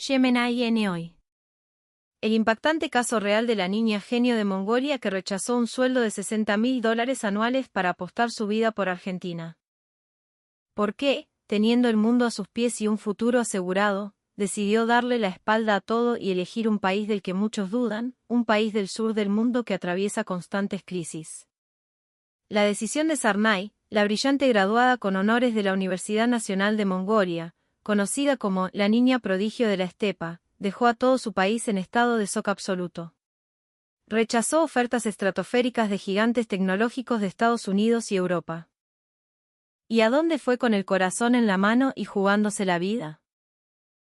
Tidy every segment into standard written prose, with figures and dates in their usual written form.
Gemini hoy. El impactante caso real de la niña genio de Mongolia que rechazó un sueldo de $60.000 anuales para apostar su vida por Argentina. ¿Por qué, teniendo el mundo a sus pies y un futuro asegurado, decidió darle la espalda a todo y elegir un país del que muchos dudan, un país del sur del mundo que atraviesa constantes crisis? La decisión de Sarnay, la brillante graduada con honores de la Universidad Nacional de Mongolia, conocida como la niña prodigio de la estepa, dejó a todo su país en estado de shock absoluto. Rechazó ofertas estratosféricas de gigantes tecnológicos de Estados Unidos y Europa. ¿Y a dónde fue con el corazón en la mano y jugándose la vida?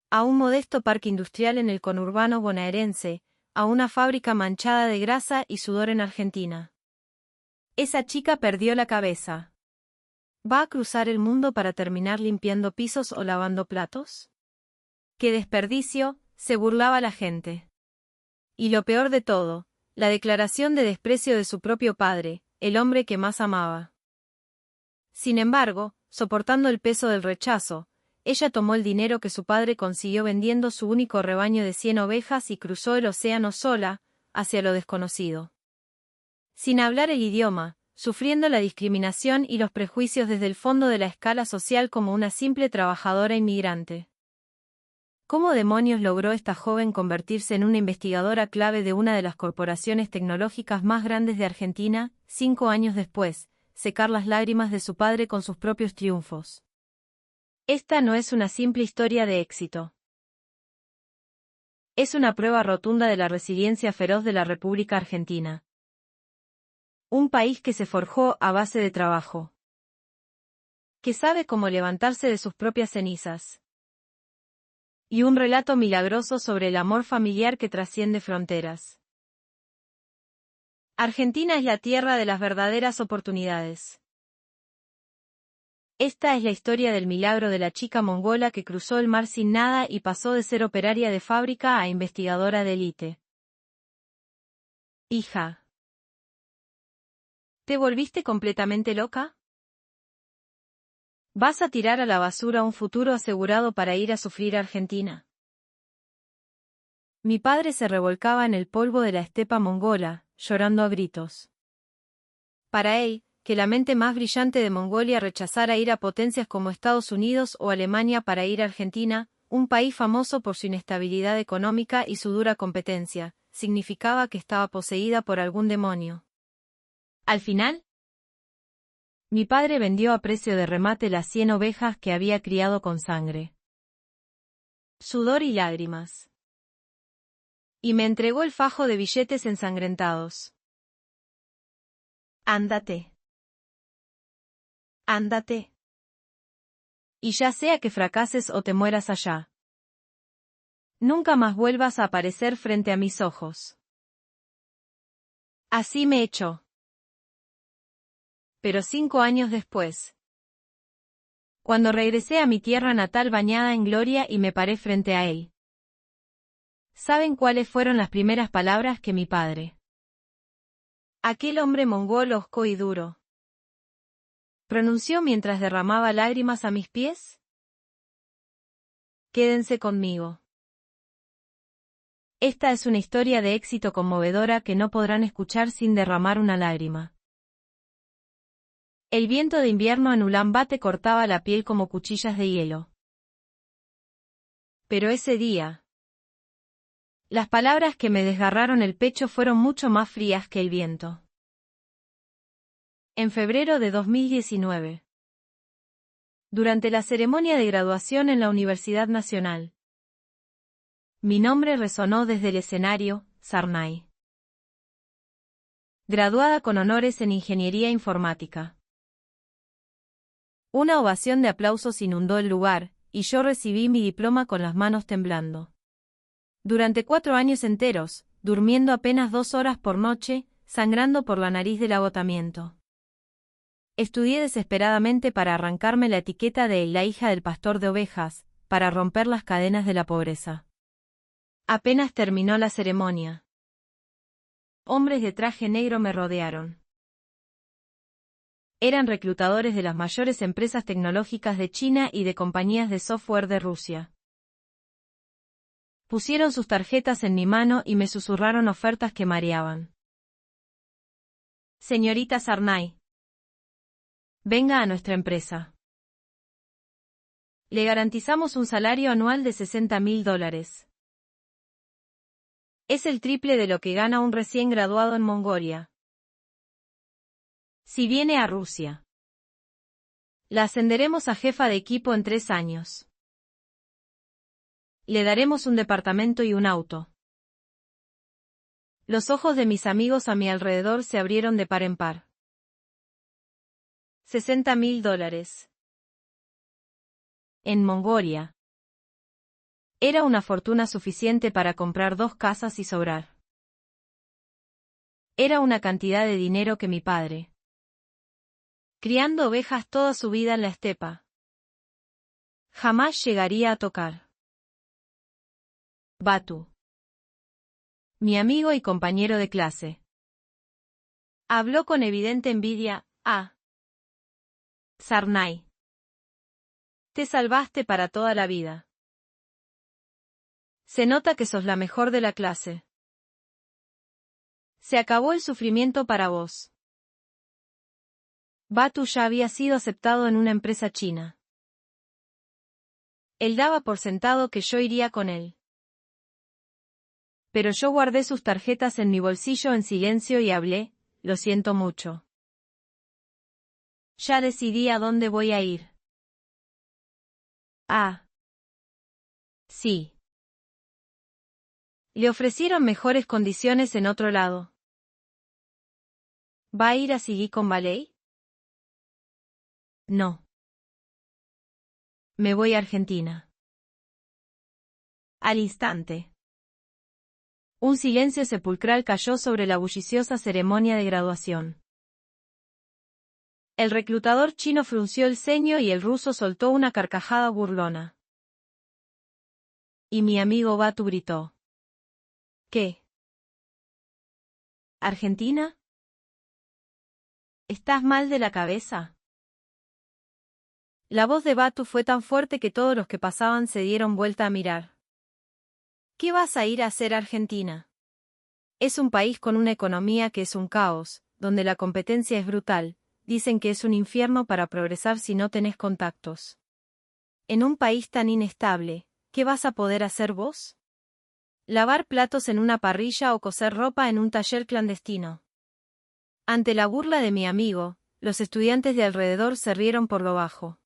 A un modesto parque industrial en el conurbano bonaerense, a una fábrica manchada de grasa y sudor en Argentina. Esa chica perdió la cabeza. ¿Va a cruzar el mundo para terminar limpiando pisos o lavando platos? ¡Qué desperdicio!, se burlaba la gente. Y lo peor de todo, la declaración de desprecio de su propio padre, el hombre que más amaba. Sin embargo, soportando el peso del rechazo, ella tomó el dinero que su padre consiguió vendiendo su único rebaño de 100 ovejas y cruzó el océano sola, hacia lo desconocido. Sin hablar el idioma, sufriendo la discriminación y los prejuicios desde el fondo de la escala social como una simple trabajadora inmigrante. ¿Cómo demonios logró esta joven convertirse en una investigadora clave de una de las corporaciones tecnológicas más grandes de Argentina, 5 años después, secar las lágrimas de su padre con sus propios triunfos? Esta no es una simple historia de éxito. Es una prueba rotunda de la resiliencia feroz de la República Argentina. Un país que se forjó a base de trabajo. Que sabe cómo levantarse de sus propias cenizas. Y un relato milagroso sobre el amor familiar que trasciende fronteras. Argentina es la tierra de las verdaderas oportunidades. Esta es la historia del milagro de la chica mongola que cruzó el mar sin nada y pasó de ser operaria de fábrica a investigadora de élite. Hija. ¿Te volviste completamente loca? ¿Vas a tirar a la basura un futuro asegurado para ir a sufrir a Argentina? Mi padre se revolcaba en el polvo de la estepa mongola, llorando a gritos. Para él, que la mente más brillante de Mongolia rechazara ir a potencias como Estados Unidos o Alemania para ir a Argentina, un país famoso por su inestabilidad económica y su dura competencia, significaba que estaba poseída por algún demonio. Al final, mi padre vendió a precio de remate las 100 ovejas que había criado con sangre, sudor y lágrimas. Y me entregó el fajo de billetes ensangrentados. Ándate. Ándate. Y ya sea que fracases o te mueras allá. Nunca más vuelvas a aparecer frente a mis ojos. Así me echó. Pero 5 años después, cuando regresé a mi tierra natal bañada en gloria y me paré frente a él, ¿saben cuáles fueron las primeras palabras que mi padre, aquel hombre mongol hosco y duro, pronunció mientras derramaba lágrimas a mis pies? Quédense conmigo. Esta es una historia de éxito conmovedora que no podrán escuchar sin derramar una lágrima. El viento de invierno en Ulan Bator cortaba la piel como cuchillas de hielo. Pero ese día, las palabras que me desgarraron el pecho fueron mucho más frías que el viento. En febrero de 2019. Durante la ceremonia de graduación en la Universidad Nacional. Mi nombre resonó desde el escenario, Sarnay. Graduada con honores en Ingeniería Informática. Una ovación de aplausos inundó el lugar, y yo recibí mi diploma con las manos temblando. Durante 4 años enteros, durmiendo apenas 2 horas por noche, sangrando por la nariz del agotamiento. Estudié desesperadamente para arrancarme la etiqueta de la hija del pastor de ovejas, para romper las cadenas de la pobreza. Apenas terminó la ceremonia. Hombres de traje negro me rodearon. Eran reclutadores de las mayores empresas tecnológicas de China y de compañías de software de Rusia. Pusieron sus tarjetas en mi mano y me susurraron ofertas que mareaban. Señorita Sarnay, venga a nuestra empresa. Le garantizamos un salario anual de $60.000. Es el triple de lo que gana un recién graduado en Mongolia. Si viene a Rusia, la ascenderemos a jefa de equipo en 3 años. Le daremos un departamento y un auto. Los ojos de mis amigos a mi alrededor se abrieron de par en par. $60.000. En Mongolia. Era una fortuna suficiente para comprar 2 casas y sobrar. Era una cantidad de dinero que mi padre, criando ovejas toda su vida en la estepa, jamás llegaría a tocar. Batu, mi amigo y compañero de clase, habló con evidente envidia a Sarnay. Te salvaste para toda la vida. Se nota que sos la mejor de la clase. Se acabó el sufrimiento para vos. Batu ya había sido aceptado en una empresa china. Él daba por sentado que yo iría con él. Pero yo guardé sus tarjetas en mi bolsillo en silencio y hablé, lo siento mucho. Ya decidí a dónde voy a ir. Ah. Sí. Le ofrecieron mejores condiciones en otro lado. ¿Va a ir a Silicon Valley? No. Me voy a Argentina. Al instante, un silencio sepulcral cayó sobre la bulliciosa ceremonia de graduación. El reclutador chino frunció el ceño y el ruso soltó una carcajada burlona. Y mi amigo Batu gritó. ¿Qué? ¿Argentina? ¿Estás mal de la cabeza? La voz de Batu fue tan fuerte que todos los que pasaban se dieron vuelta a mirar. ¿Qué vas a ir a hacer a Argentina? Es un país con una economía que es un caos, donde la competencia es brutal, dicen que es un infierno para progresar si no tenés contactos. En un país tan inestable, ¿qué vas a poder hacer vos? Lavar platos en una parrilla o coser ropa en un taller clandestino. Ante la burla de mi amigo, los estudiantes de alrededor se rieron por lo bajo.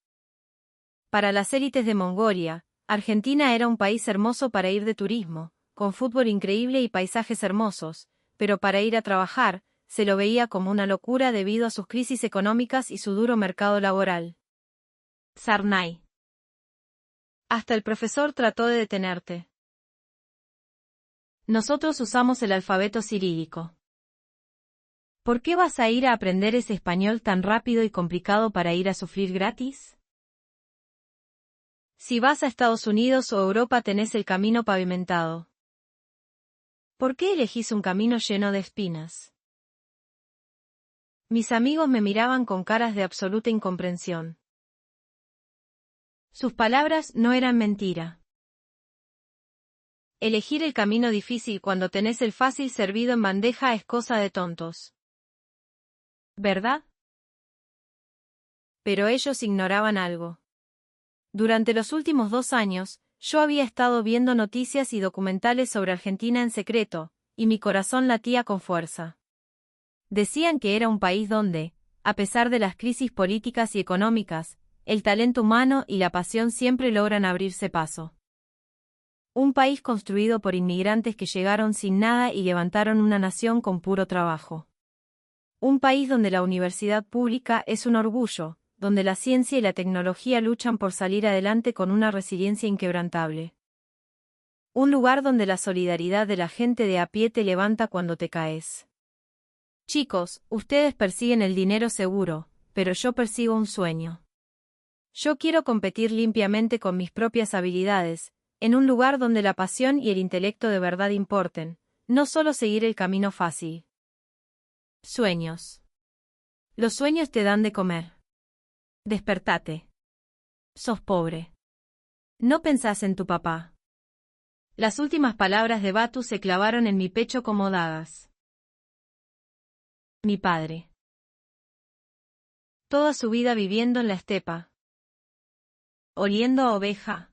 Para las élites de Mongolia, Argentina era un país hermoso para ir de turismo, con fútbol increíble y paisajes hermosos, pero para ir a trabajar, se lo veía como una locura debido a sus crisis económicas y su duro mercado laboral. Sarnay. Hasta el profesor trató de detenerte. Nosotros usamos el alfabeto cirílico. ¿Por qué vas a ir a aprender ese español tan rápido y complicado para ir a sufrir gratis? Si vas a Estados Unidos o Europa tenés el camino pavimentado. ¿Por qué elegís un camino lleno de espinas? Mis amigos me miraban con caras de absoluta incomprensión. Sus palabras no eran mentira. Elegir el camino difícil cuando tenés el fácil servido en bandeja es cosa de tontos. ¿Verdad? Pero ellos ignoraban algo. Durante los últimos 2 años, yo había estado viendo noticias y documentales sobre Argentina en secreto, y mi corazón latía con fuerza. Decían que era un país donde, a pesar de las crisis políticas y económicas, el talento humano y la pasión siempre logran abrirse paso. Un país construido por inmigrantes que llegaron sin nada y levantaron una nación con puro trabajo. Un país donde la universidad pública es un orgullo, donde la ciencia y la tecnología luchan por salir adelante con una resiliencia inquebrantable. Un lugar donde la solidaridad de la gente de a pie te levanta cuando te caes. Chicos, ustedes persiguen el dinero seguro, pero yo persigo un sueño. Yo quiero competir limpiamente con mis propias habilidades, en un lugar donde la pasión y el intelecto de verdad importen, no solo seguir el camino fácil. Sueños. Los sueños te dan de comer. Despertate. Sos pobre. No pensás en tu papá. Las últimas palabras de Batu se clavaron en mi pecho como dagas. Mi padre. Toda su vida viviendo en la estepa. Oliendo a oveja.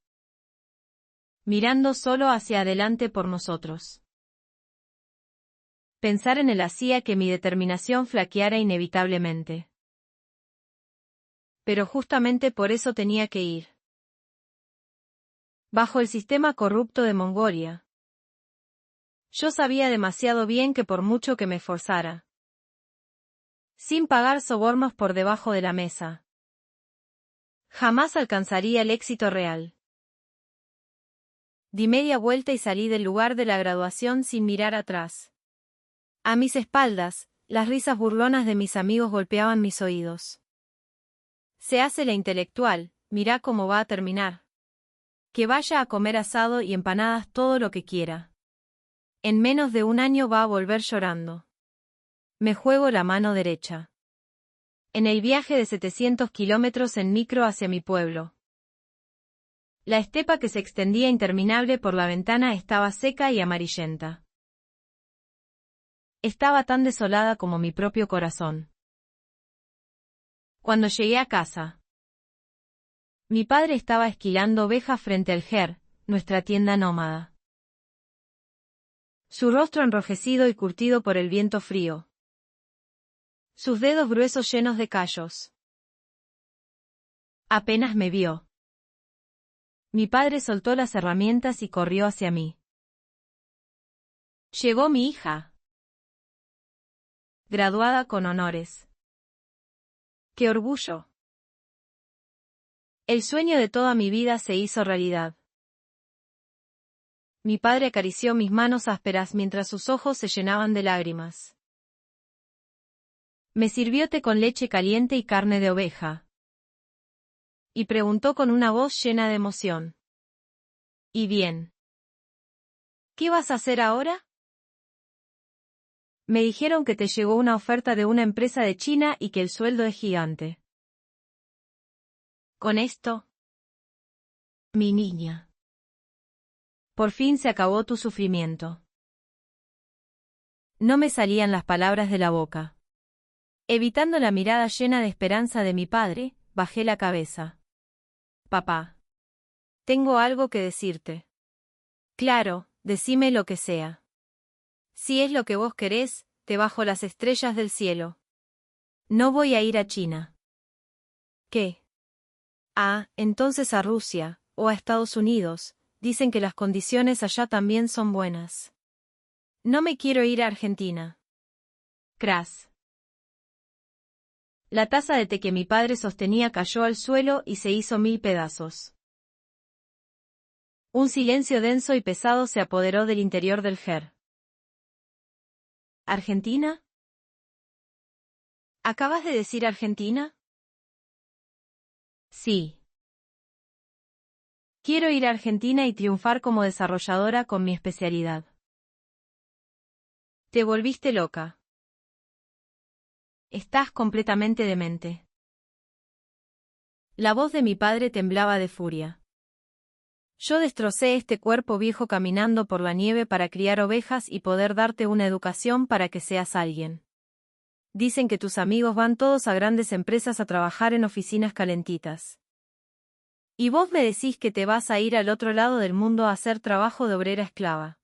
Mirando solo hacia adelante por nosotros. Pensar en él hacía que mi determinación flaqueara inevitablemente. Pero justamente por eso tenía que ir. Bajo el sistema corrupto de Mongolia. Yo sabía demasiado bien que por mucho que me esforzara, sin pagar sobornos por debajo de la mesa, jamás alcanzaría el éxito real. Di media vuelta y salí del lugar de la graduación sin mirar atrás. A mis espaldas, las risas burlonas de mis amigos golpeaban mis oídos. Se hace la intelectual, mirá cómo va a terminar. Que vaya a comer asado y empanadas todo lo que quiera. En menos de un año va a volver llorando. Me juego la mano derecha. En el viaje de 700 kilómetros en micro hacia mi pueblo. La estepa que se extendía interminable por la ventana estaba seca y amarillenta. Estaba tan desolada como mi propio corazón. Cuando llegué a casa, mi padre estaba esquilando ovejas frente al Ger, nuestra tienda nómada. Su rostro enrojecido y curtido por el viento frío. Sus dedos gruesos llenos de callos. Apenas me vio. Mi padre soltó las herramientas y corrió hacia mí. Llegó mi hija. Graduada con honores. ¡Qué orgullo! El sueño de toda mi vida se hizo realidad. Mi padre acarició mis manos ásperas mientras sus ojos se llenaban de lágrimas. Me sirvió té con leche caliente y carne de oveja. Y preguntó con una voz llena de emoción. ¿Y bien? ¿Qué vas a hacer ahora? Me dijeron que te llegó una oferta de una empresa de China y que el sueldo es gigante. Con esto, mi niña, por fin se acabó tu sufrimiento. No me salían las palabras de la boca. Evitando la mirada llena de esperanza de mi padre, bajé la cabeza. Papá. Tengo algo que decirte. Claro, decime lo que sea. Si es lo que vos querés, te bajo las estrellas del cielo. No voy a ir a China. ¿Qué? Ah, entonces a Rusia, o a Estados Unidos, dicen que las condiciones allá también son buenas. No me quiero ir a Argentina. Cras. La taza de té que mi padre sostenía cayó al suelo y se hizo 1000 pedazos. Un silencio denso y pesado se apoderó del interior del Ger. ¿Argentina? ¿Acabas de decir Argentina? Sí. Quiero ir a Argentina y triunfar como desarrolladora con mi especialidad. Te volviste loca. Estás completamente demente. La voz de mi padre temblaba de furia. Yo destrocé este cuerpo viejo caminando por la nieve para criar ovejas y poder darte una educación para que seas alguien. Dicen que tus amigos van todos a grandes empresas a trabajar en oficinas calentitas. Y vos me decís que te vas a ir al otro lado del mundo a hacer trabajo de obrera esclava.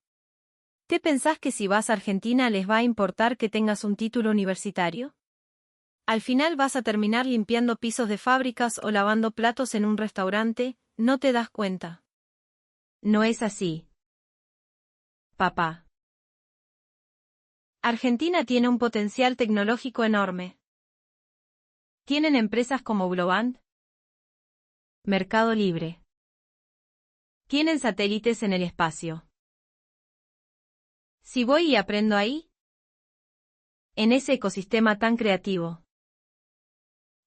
¿Te pensás que si vas a Argentina les va a importar que tengas un título universitario? Al final vas a terminar limpiando pisos de fábricas o lavando platos en un restaurante, ¿no te das cuenta? No es así. Papá. Argentina tiene un potencial tecnológico enorme. Tienen empresas como Globant, Mercado Libre. Tienen satélites en el espacio. Si voy y aprendo ahí, en ese ecosistema tan creativo,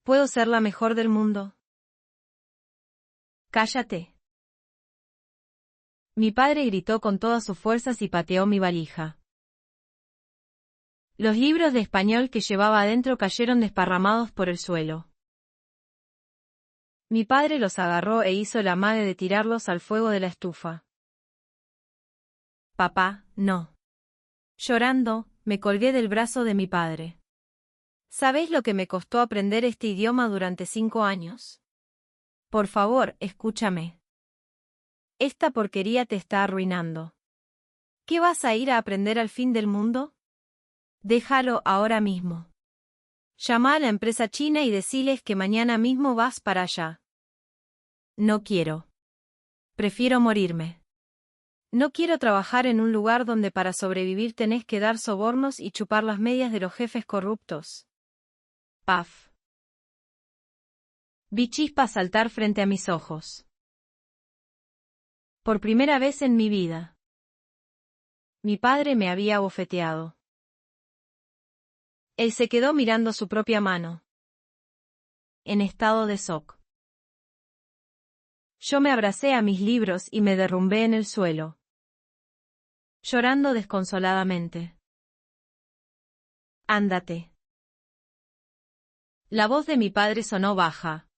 ¿puedo ser la mejor del mundo? Cállate. Mi padre gritó con todas sus fuerzas y pateó mi valija. Los libros de español que llevaba adentro cayeron desparramados por el suelo. Mi padre los agarró e hizo el amague de tirarlos al fuego de la estufa. Papá, no. Llorando, me colgué del brazo de mi padre. ¿Sabés lo que me costó aprender este idioma durante 5 años? Por favor, escúchame. Esta porquería te está arruinando. ¿Qué vas a ir a aprender al fin del mundo? Déjalo ahora mismo. Llama a la empresa china y deciles que mañana mismo vas para allá. No quiero. Prefiero morirme. No quiero trabajar en un lugar donde para sobrevivir tenés que dar sobornos y chupar las medias de los jefes corruptos. Paf. Vi chispas saltar frente a mis ojos. Por primera vez en mi vida. Mi padre me había bofeteado. Él se quedó mirando su propia mano. En estado de shock. Yo me abracé a mis libros y me derrumbé en el suelo. Llorando desconsoladamente. Ándate. La voz de mi padre sonó baja.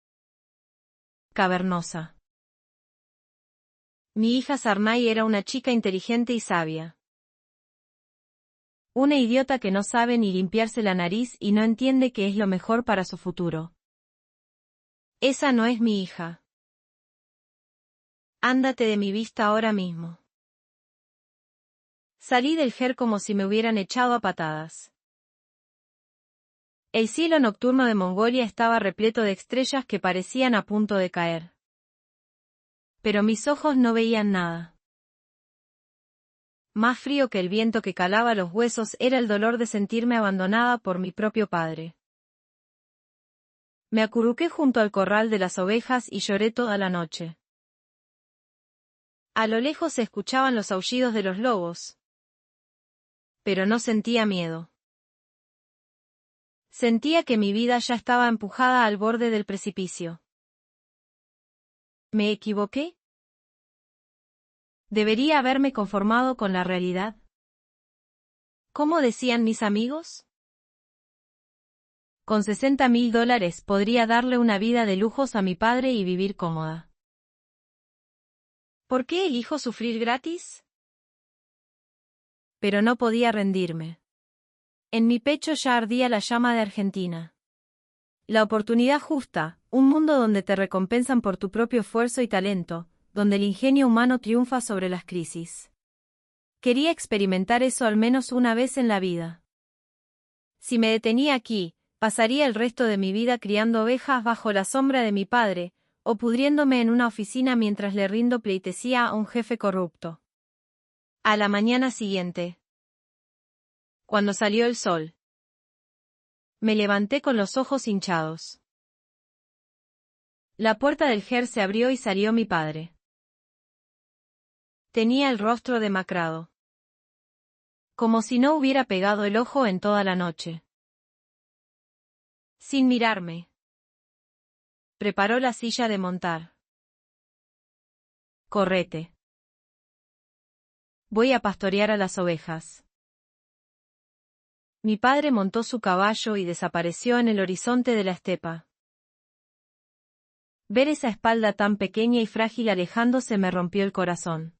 Cavernosa. Mi hija Sarnay era una chica inteligente y sabia. Una idiota que no sabe ni limpiarse la nariz y no entiende qué es lo mejor para su futuro. Esa no es mi hija. Ándate de mi vista ahora mismo. Salí del Ger como si me hubieran echado a patadas. El cielo nocturno de Mongolia estaba repleto de estrellas que parecían a punto de caer. Pero mis ojos no veían nada. Más frío que el viento que calaba los huesos era el dolor de sentirme abandonada por mi propio padre. Me acurruqué junto al corral de las ovejas y lloré toda la noche. A lo lejos se escuchaban los aullidos de los lobos. Pero no sentía miedo. Sentía que mi vida ya estaba empujada al borde del precipicio. ¿Me equivoqué? ¿Debería haberme conformado con la realidad? ¿Cómo decían mis amigos? Con $60,000 podría darle una vida de lujos a mi padre y vivir cómoda. ¿Por qué elijo sufrir gratis? Pero no podía rendirme. En mi pecho ya ardía la llama de Argentina. La oportunidad justa, un mundo donde te recompensan por tu propio esfuerzo y talento, donde el ingenio humano triunfa sobre las crisis. Quería experimentar eso al menos una vez en la vida. Si me detenía aquí, pasaría el resto de mi vida criando ovejas bajo la sombra de mi padre, o pudriéndome en una oficina mientras le rindo pleitesía a un jefe corrupto. A la mañana siguiente. Cuando salió el sol. Me levanté con los ojos hinchados. La puerta del Ger se abrió y salió mi padre. Tenía el rostro demacrado. Como si no hubiera pegado el ojo en toda la noche. Sin mirarme. Preparó la silla de montar. Correte. Voy a pastorear a las ovejas. Mi padre montó su caballo y desapareció en el horizonte de la estepa. Ver esa espalda tan pequeña y frágil alejándose me rompió el corazón.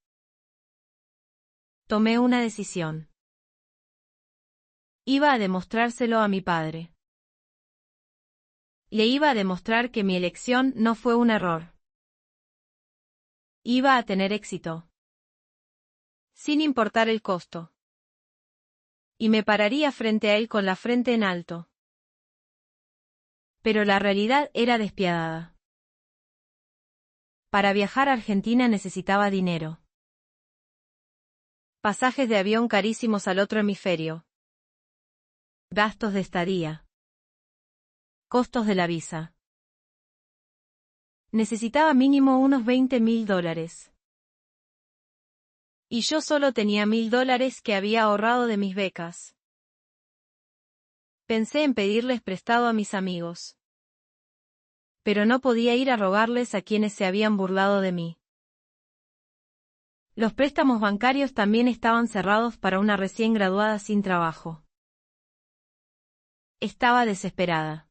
Tomé una decisión. Iba a demostrárselo a mi padre. Le iba a demostrar que mi elección no fue un error. Iba a tener éxito. Sin importar el costo. Y me pararía frente a él con la frente en alto. Pero la realidad era despiadada. Para viajar a Argentina necesitaba dinero. Pasajes de avión carísimos al otro hemisferio. Gastos de estadía. Costos de la visa. Necesitaba mínimo unos $20,000. Y yo solo tenía $1,000 que había ahorrado de mis becas. Pensé en pedirles prestado a mis amigos. Pero no podía ir a rogarles a quienes se habían burlado de mí. Los préstamos bancarios también estaban cerrados para una recién graduada sin trabajo. Estaba desesperada.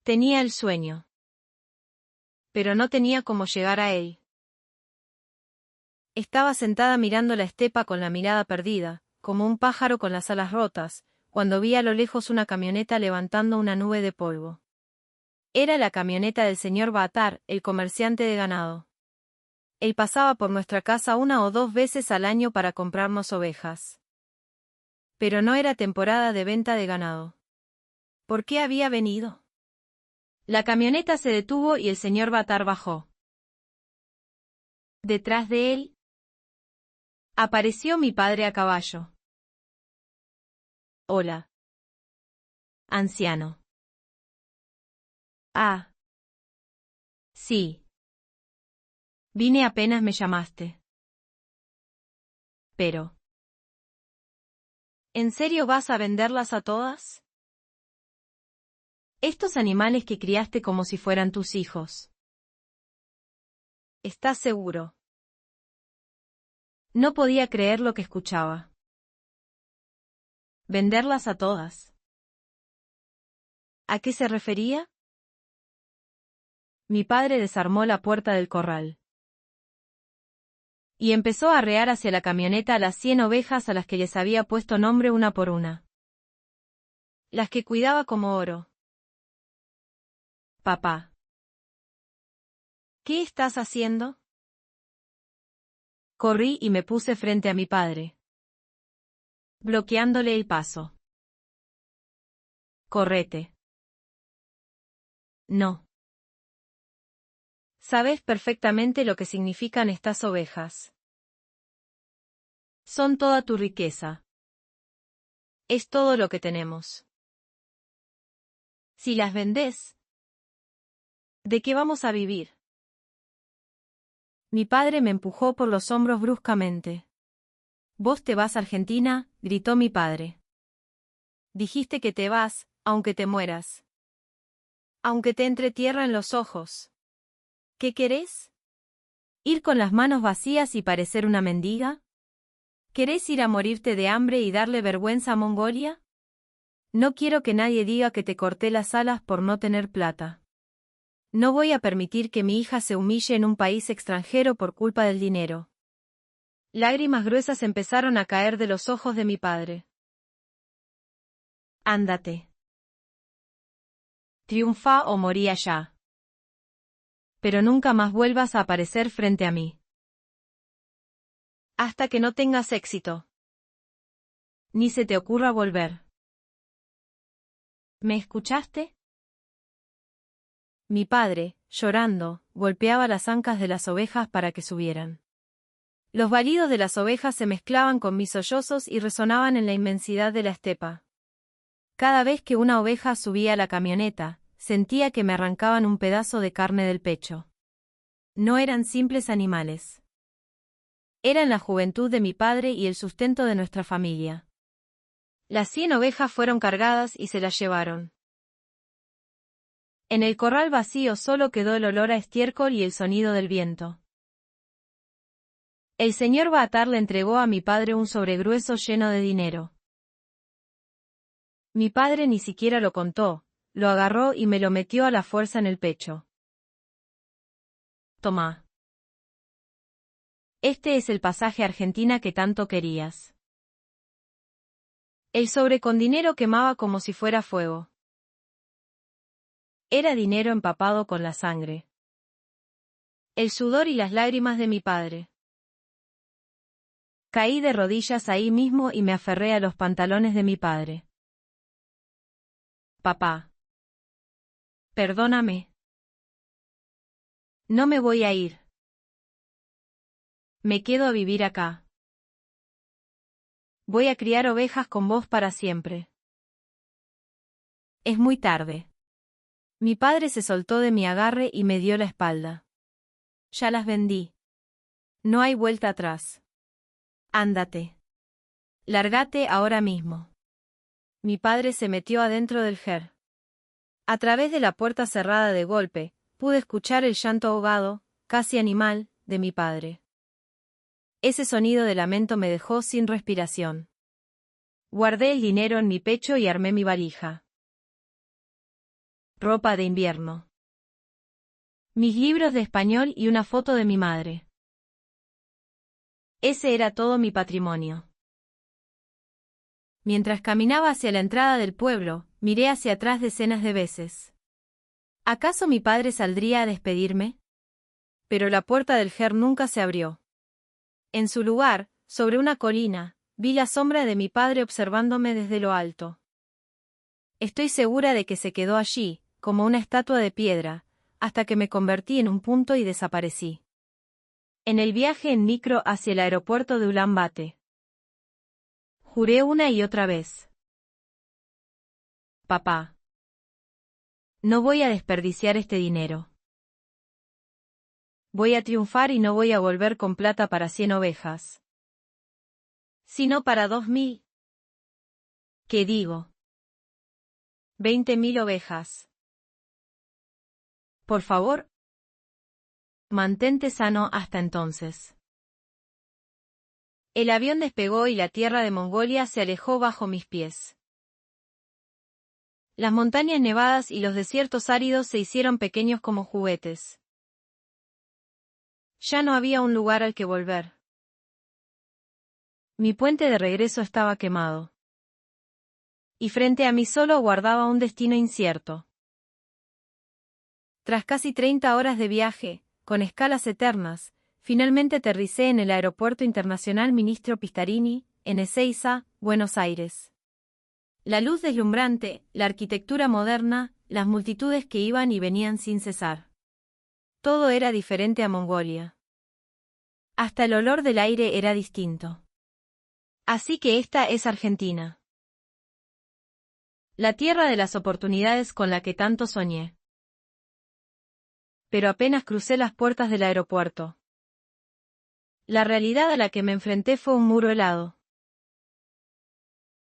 Tenía el sueño. Pero no tenía cómo llegar a él. Estaba sentada mirando la estepa con la mirada perdida, como un pájaro con las alas rotas, cuando vi a lo lejos una camioneta levantando una nube de polvo. Era la camioneta del señor Baatar, el comerciante de ganado. Él pasaba por nuestra casa 1 o 2 veces al año para comprarnos ovejas. Pero no era temporada de venta de ganado. ¿Por qué había venido? La camioneta se detuvo y el señor Baatar bajó. Detrás de él apareció mi padre a caballo. Hola. Anciano. Ah. Sí. Vine apenas me llamaste. Pero. ¿En serio vas a venderlas a todas? Estos animales que criaste como si fueran tus hijos. ¿Estás seguro? No podía creer lo que escuchaba. ¿Venderlas a todas? ¿A qué se refería? Mi padre desarmó la puerta del corral. Y empezó a arrear hacia la camioneta a las 100 ovejas a las que les había puesto nombre una por una. Las que cuidaba como oro. Papá. ¿Qué estás haciendo? Corrí y me puse frente a mi padre, bloqueándole el paso. Correte. No. Sabes perfectamente lo que significan estas ovejas. Son toda tu riqueza. Es todo lo que tenemos. Si las vendés, ¿de qué vamos a vivir? Mi padre me empujó por los hombros bruscamente. «¿Vos te vas a Argentina?», gritó mi padre. «Dijiste que te vas, aunque te mueras. Aunque te entre tierra en los ojos. ¿Qué querés? ¿Ir con las manos vacías y parecer una mendiga? ¿Querés ir a morirte de hambre y darle vergüenza a Mongolia? No quiero que nadie diga que te corté las alas por no tener plata. No voy a permitir que mi hija se humille en un país extranjero por culpa del dinero». Lágrimas gruesas empezaron a caer de los ojos de mi padre. Ándate. Triunfa o morí allá. Pero nunca más vuelvas a aparecer frente a mí. Hasta que no tengas éxito. Ni se te ocurra volver. ¿Me escuchaste? Mi padre, llorando, golpeaba las ancas de las ovejas para que subieran. Los balidos de las ovejas se mezclaban con mis sollozos y resonaban en la inmensidad de la estepa. Cada vez que una oveja subía a la camioneta, sentía que me arrancaban un pedazo de carne del pecho. No eran simples animales. Eran la juventud de mi padre y el sustento de nuestra familia. Las 100 ovejas fueron cargadas y se las llevaron. En el corral vacío solo quedó el olor a estiércol y el sonido del viento. El señor Baatar le entregó a mi padre un sobregrueso lleno de dinero. Mi padre ni siquiera lo contó, lo agarró y me lo metió a la fuerza en el pecho. Tomá. Este es el pasaje a Argentina que tanto querías. El sobre con dinero quemaba como si fuera fuego. Era dinero empapado con la sangre. El sudor y las lágrimas de mi padre. Caí de rodillas ahí mismo y me aferré a los pantalones de mi padre. Papá. Perdóname. No me voy a ir. Me quedo a vivir acá. Voy a criar ovejas con vos para siempre. Es muy tarde. Mi padre se soltó de mi agarre y me dio la espalda. Ya las vendí. No hay vuelta atrás. Ándate. Lárgate ahora mismo. Mi padre se metió adentro del ger. A través de la puerta cerrada de golpe, pude escuchar el llanto ahogado, casi animal, de mi padre. Ese sonido de lamento me dejó sin respiración. Guardé el dinero en mi pecho y armé mi valija. Ropa de invierno. Mis libros de español y una foto de mi madre. Ese era todo mi patrimonio. Mientras caminaba hacia la entrada del pueblo, miré hacia atrás decenas de veces. ¿Acaso mi padre saldría a despedirme? Pero la puerta del Her nunca se abrió. En su lugar, sobre una colina, vi la sombra de mi padre observándome desde lo alto. Estoy segura de que se quedó allí, como una estatua de piedra, hasta que me convertí en un punto y desaparecí. En el viaje en micro hacia el aeropuerto de Ulan Bator. Juré una y otra vez. Papá. No voy a desperdiciar este dinero. Voy a triunfar y no voy a volver con plata para 100 ovejas. Sino para 2000. ¿Qué digo? 20.000 ovejas. Por favor. Mantente sano hasta entonces. El avión despegó y la tierra de Mongolia se alejó bajo mis pies. Las montañas nevadas y los desiertos áridos se hicieron pequeños como juguetes. Ya no había un lugar al que volver. Mi puente de regreso estaba quemado. Y frente a mí solo guardaba un destino incierto. Tras casi 30 horas de viaje, con escalas eternas, finalmente aterricé en el Aeropuerto Internacional Ministro Pistarini, en Ezeiza, Buenos Aires. La luz deslumbrante, la arquitectura moderna, las multitudes que iban y venían sin cesar. Todo era diferente a Mongolia. Hasta el olor del aire era distinto. Así que esta es Argentina. La tierra de las oportunidades con la que tanto soñé. Pero apenas crucé las puertas del aeropuerto. La realidad a la que me enfrenté fue un muro helado.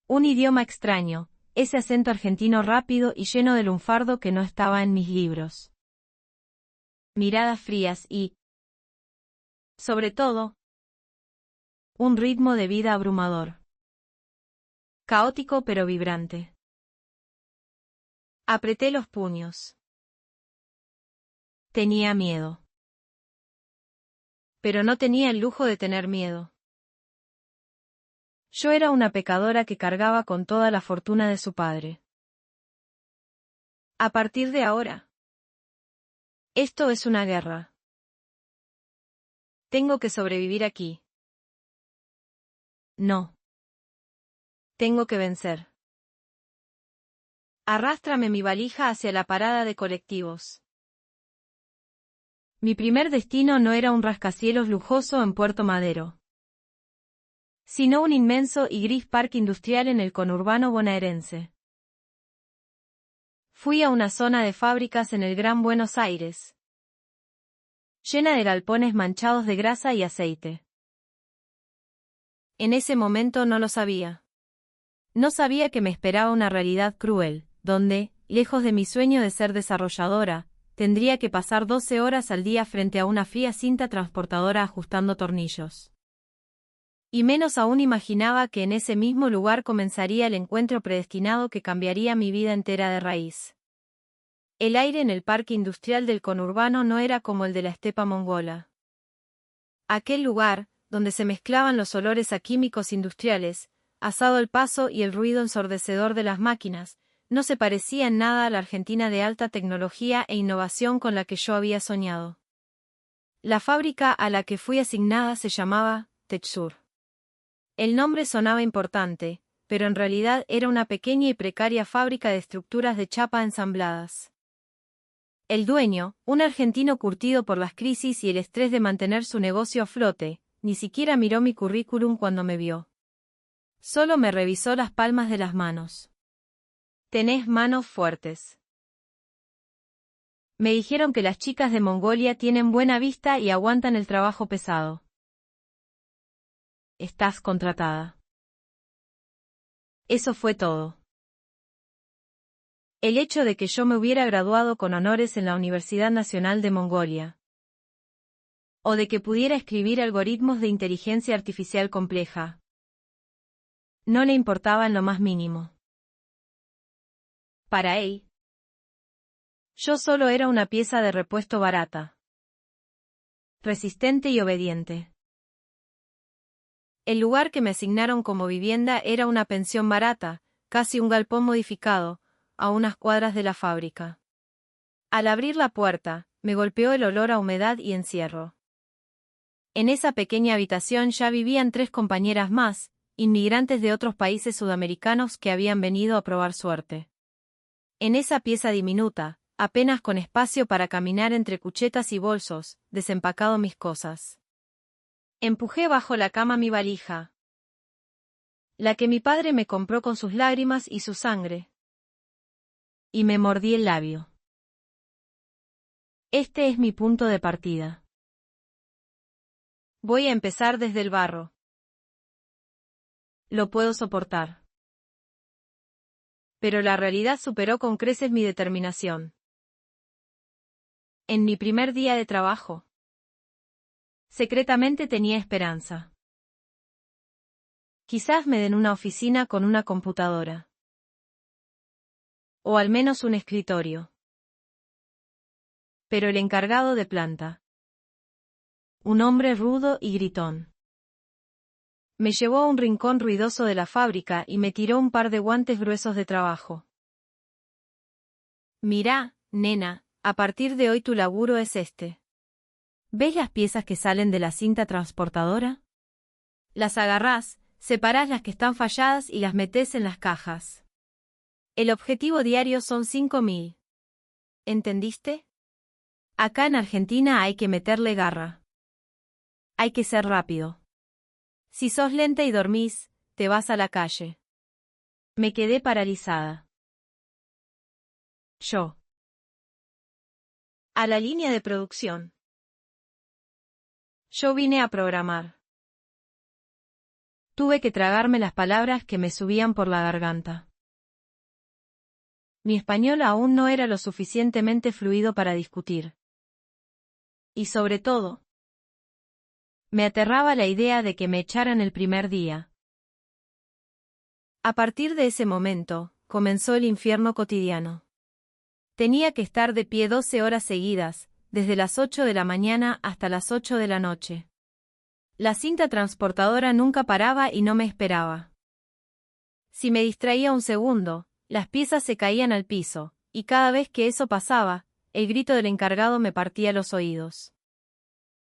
Un idioma extraño, ese acento argentino rápido y lleno de lunfardo que no estaba en mis libros. Miradas frías y, sobre todo, un ritmo de vida abrumador. Caótico pero vibrante. Apreté los puños. Tenía miedo. Pero no tenía el lujo de tener miedo. Yo era una pecadora que cargaba con toda la fortuna de su padre. A partir de ahora, esto es una guerra. Tengo que sobrevivir aquí. No. Tengo que vencer. Arrástrame mi valija hacia la parada de colectivos. Mi primer destino no era un rascacielos lujoso en Puerto Madero, sino un inmenso y gris parque industrial en el conurbano bonaerense. Fui a una zona de fábricas en el Gran Buenos Aires, llena de galpones manchados de grasa y aceite. En ese momento no lo sabía. No sabía que me esperaba una realidad cruel, donde, lejos de mi sueño de ser desarrolladora, tendría que pasar 12 horas al día frente a una fría cinta transportadora ajustando tornillos. Y menos aún imaginaba que en ese mismo lugar comenzaría el encuentro predestinado que cambiaría mi vida entera de raíz. El aire en el parque industrial del conurbano no era como el de la estepa mongola. Aquel lugar, donde se mezclaban los olores a químicos industriales, asado al paso y el ruido ensordecedor de las máquinas, no se parecía en nada a la Argentina de alta tecnología e innovación con la que yo había soñado. La fábrica a la que fui asignada se llamaba Techsur. El nombre sonaba importante, pero en realidad era una pequeña y precaria fábrica de estructuras de chapa ensambladas. El dueño, un argentino curtido por las crisis y el estrés de mantener su negocio a flote, ni siquiera miró mi currículum cuando me vio. Solo me revisó las palmas de las manos. Tenés manos fuertes. Me dijeron que las chicas de Mongolia tienen buena vista y aguantan el trabajo pesado. Estás contratada. Eso fue todo. El hecho de que yo me hubiera graduado con honores en la Universidad Nacional de Mongolia. O de que pudiera escribir algoritmos de inteligencia artificial compleja. No le importaba en lo más mínimo. Para él, yo solo era una pieza de repuesto barata. Resistente y obediente. El lugar que me asignaron como vivienda era una pensión barata, casi un galpón modificado, a unas cuadras de la fábrica. Al abrir la puerta, me golpeó el olor a humedad y encierro. En esa pequeña habitación ya vivían 3 compañeras más, inmigrantes de otros países sudamericanos que habían venido a probar suerte. En esa pieza diminuta, apenas con espacio para caminar entre cuchetas y bolsos, desempacado mis cosas. Empujé bajo la cama mi valija, la que mi padre me compró con sus lágrimas y su sangre, y me mordí el labio. Este es mi punto de partida. Voy a empezar desde el barro. Lo puedo soportar. Pero la realidad superó con creces mi determinación. En mi primer día de trabajo, secretamente tenía esperanza. Quizás me den una oficina con una computadora. O al menos un escritorio. Pero el encargado de planta, un hombre rudo y gritón, me llevó a un rincón ruidoso de la fábrica y me tiró un par de guantes gruesos de trabajo. Mirá, nena, a partir de hoy tu laburo es este. ¿Ves las piezas que salen de la cinta transportadora? Las agarrás, separás las que están falladas y las metés en las cajas. El objetivo diario son 5.000. ¿Entendiste? Acá en Argentina hay que meterle garra. Hay que ser rápido. Si sos lenta y dormís, te vas a la calle. Me quedé paralizada. Yo. A la línea de producción. Yo vine a programar. Tuve que tragarme las palabras que me subían por la garganta. Mi español aún no era lo suficientemente fluido para discutir. Y sobre todo, me aterraba la idea de que me echaran el primer día. A partir de ese momento, comenzó el infierno cotidiano. Tenía que estar de pie 12 horas seguidas, desde las 8 de la mañana hasta las 8 de la noche. La cinta transportadora nunca paraba y no me esperaba. Si me distraía un segundo, las piezas se caían al piso, y cada vez que eso pasaba, el grito del encargado me partía los oídos.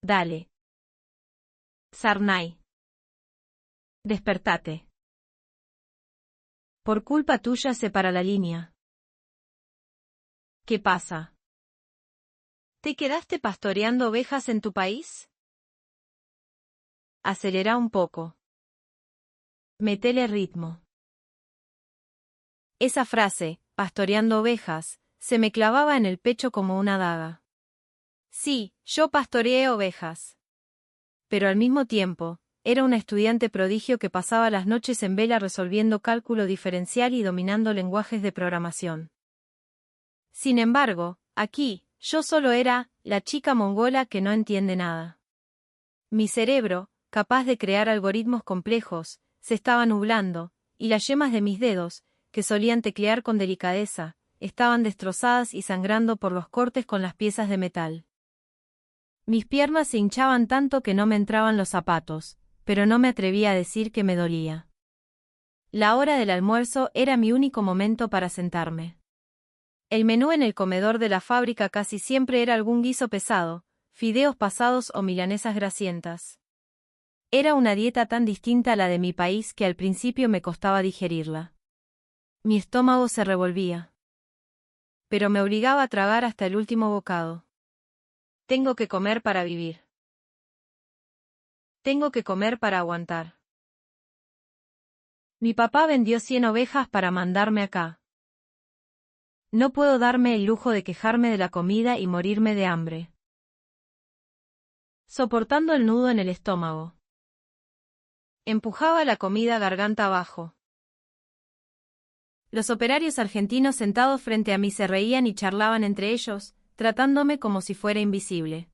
Dale. Sarnay. Despertate. Por culpa tuya se para la línea. ¿Qué pasa? ¿Te quedaste pastoreando ovejas en tu país? Acelera un poco. Métele ritmo. Esa frase, pastoreando ovejas, se me clavaba en el pecho como una daga. Sí, yo pastoreé ovejas. Pero al mismo tiempo, era una estudiante prodigio que pasaba las noches en vela resolviendo cálculo diferencial y dominando lenguajes de programación. Sin embargo, aquí, yo solo era la chica mongola que no entiende nada. Mi cerebro, capaz de crear algoritmos complejos, se estaba nublando, y las yemas de mis dedos, que solían teclear con delicadeza, estaban destrozadas y sangrando por los cortes con las piezas de metal. Mis piernas se hinchaban tanto que no me entraban los zapatos, pero no me atrevía a decir que me dolía. La hora del almuerzo era mi único momento para sentarme. El menú en el comedor de la fábrica casi siempre era algún guiso pesado, fideos pasados o milanesas grasientas. Era una dieta tan distinta a la de mi país que al principio me costaba digerirla. Mi estómago se revolvía. Pero me obligaba a tragar hasta el último bocado. Tengo que comer para vivir. Tengo que comer para aguantar. Mi papá vendió 100 ovejas para mandarme acá. No puedo darme el lujo de quejarme de la comida y morirme de hambre. Soportando el nudo en el estómago. Empujaba la comida garganta abajo. Los operarios argentinos sentados frente a mí se reían y charlaban entre ellos, tratándome como si fuera invisible.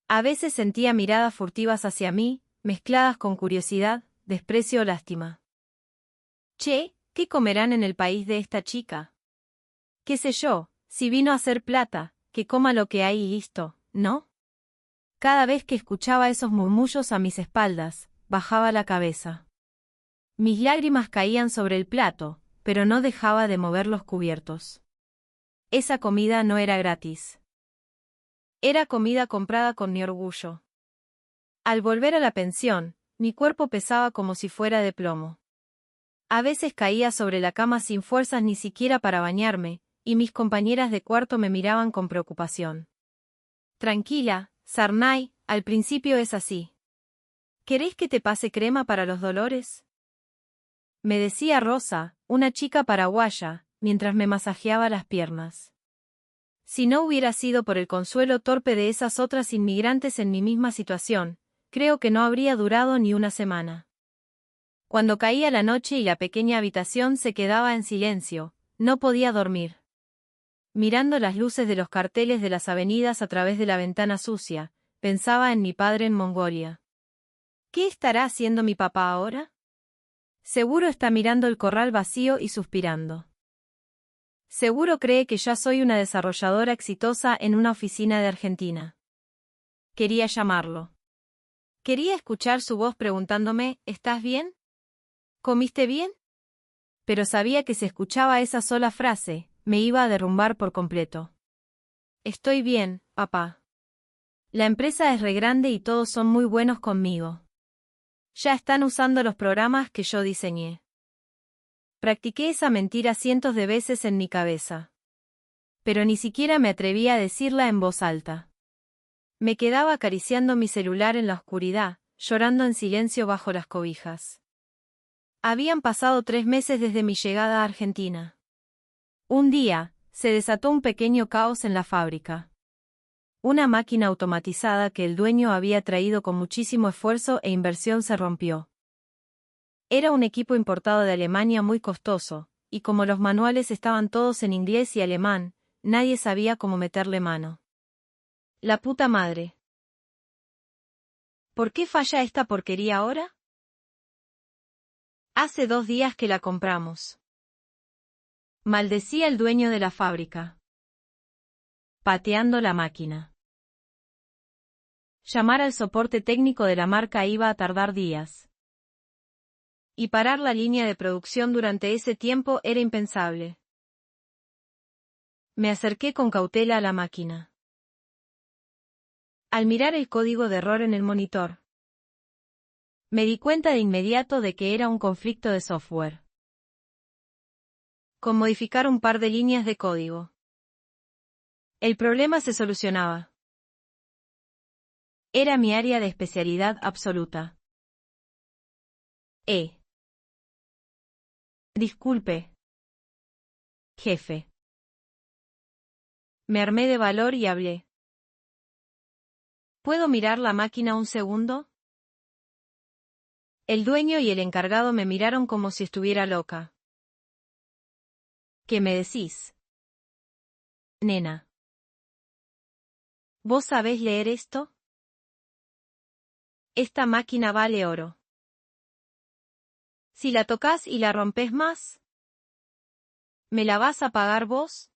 A veces sentía miradas furtivas hacia mí, mezcladas con curiosidad, desprecio o lástima. Che, ¿qué comerán en el país de esta chica? Qué sé yo, si vino a hacer plata, que coma lo que hay y listo, ¿no? Cada vez que escuchaba esos murmullos a mis espaldas, bajaba la cabeza. Mis lágrimas caían sobre el plato, pero no dejaba de mover los cubiertos. Esa comida no era gratis. Era comida comprada con mi orgullo. Al volver a la pensión, mi cuerpo pesaba como si fuera de plomo. A veces caía sobre la cama sin fuerzas ni siquiera para bañarme, y mis compañeras de cuarto me miraban con preocupación. Tranquila, Sarnay, al principio es así. ¿Querés que te pase crema para los dolores? Me decía Rosa, una chica paraguaya, mientras me masajeaba las piernas. Si no hubiera sido por el consuelo torpe de esas otras inmigrantes en mi misma situación, creo que no habría durado ni una semana. Cuando caía la noche y la pequeña habitación se quedaba en silencio, no podía dormir. Mirando las luces de los carteles de las avenidas a través de la ventana sucia, pensaba en mi padre en Mongolia. ¿Qué estará haciendo mi papá ahora? Seguro está mirando el corral vacío y suspirando. Seguro cree que ya soy una desarrolladora exitosa en una oficina de Argentina. Quería llamarlo. Quería escuchar su voz preguntándome, ¿estás bien? ¿Comiste bien? Pero sabía que si escuchaba esa sola frase, me iba a derrumbar por completo. Estoy bien, papá. La empresa es re grande y todos son muy buenos conmigo. Ya están usando los programas que yo diseñé. Practiqué esa mentira cientos de veces en mi cabeza. Pero ni siquiera me atrevía a decirla en voz alta. Me quedaba acariciando mi celular en la oscuridad, llorando en silencio bajo las cobijas. Habían pasado 3 meses desde mi llegada a Argentina. Un día, se desató un pequeño caos en la fábrica. Una máquina automatizada que el dueño había traído con muchísimo esfuerzo e inversión se rompió. Era un equipo importado de Alemania muy costoso, y como los manuales estaban todos en inglés y alemán, nadie sabía cómo meterle mano. La puta madre. ¿Por qué falla esta porquería ahora? Hace 2 días que la compramos. Maldecía el dueño de la fábrica. Pateando la máquina. Llamar al soporte técnico de la marca iba a tardar días. Y parar la línea de producción durante ese tiempo era impensable. Me acerqué con cautela a la máquina. Al mirar el código de error en el monitor, me di cuenta de inmediato de que era un conflicto de software. Con modificar un par de líneas de código, el problema se solucionaba. Era mi área de especialidad absoluta. Disculpe. Jefe. Me armé de valor y hablé. ¿Puedo mirar la máquina un segundo? El dueño y el encargado me miraron como si estuviera loca. ¿Qué me decís? Nena. ¿Vos sabés leer esto? Esta máquina vale oro. Si la tocas y la rompes más, ¿me la vas a pagar vos?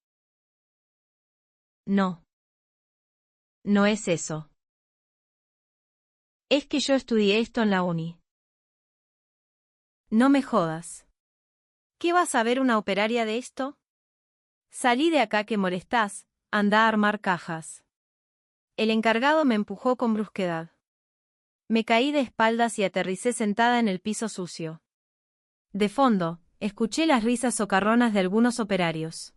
No. No es eso. Es que yo estudié esto en la uni. No me jodas. ¿Qué va a saber una operaria de esto? Salí de acá que molestás, anda a armar cajas. El encargado me empujó con brusquedad. Me caí de espaldas y aterricé sentada en el piso sucio. De fondo, escuché las risas socarronas de algunos operarios.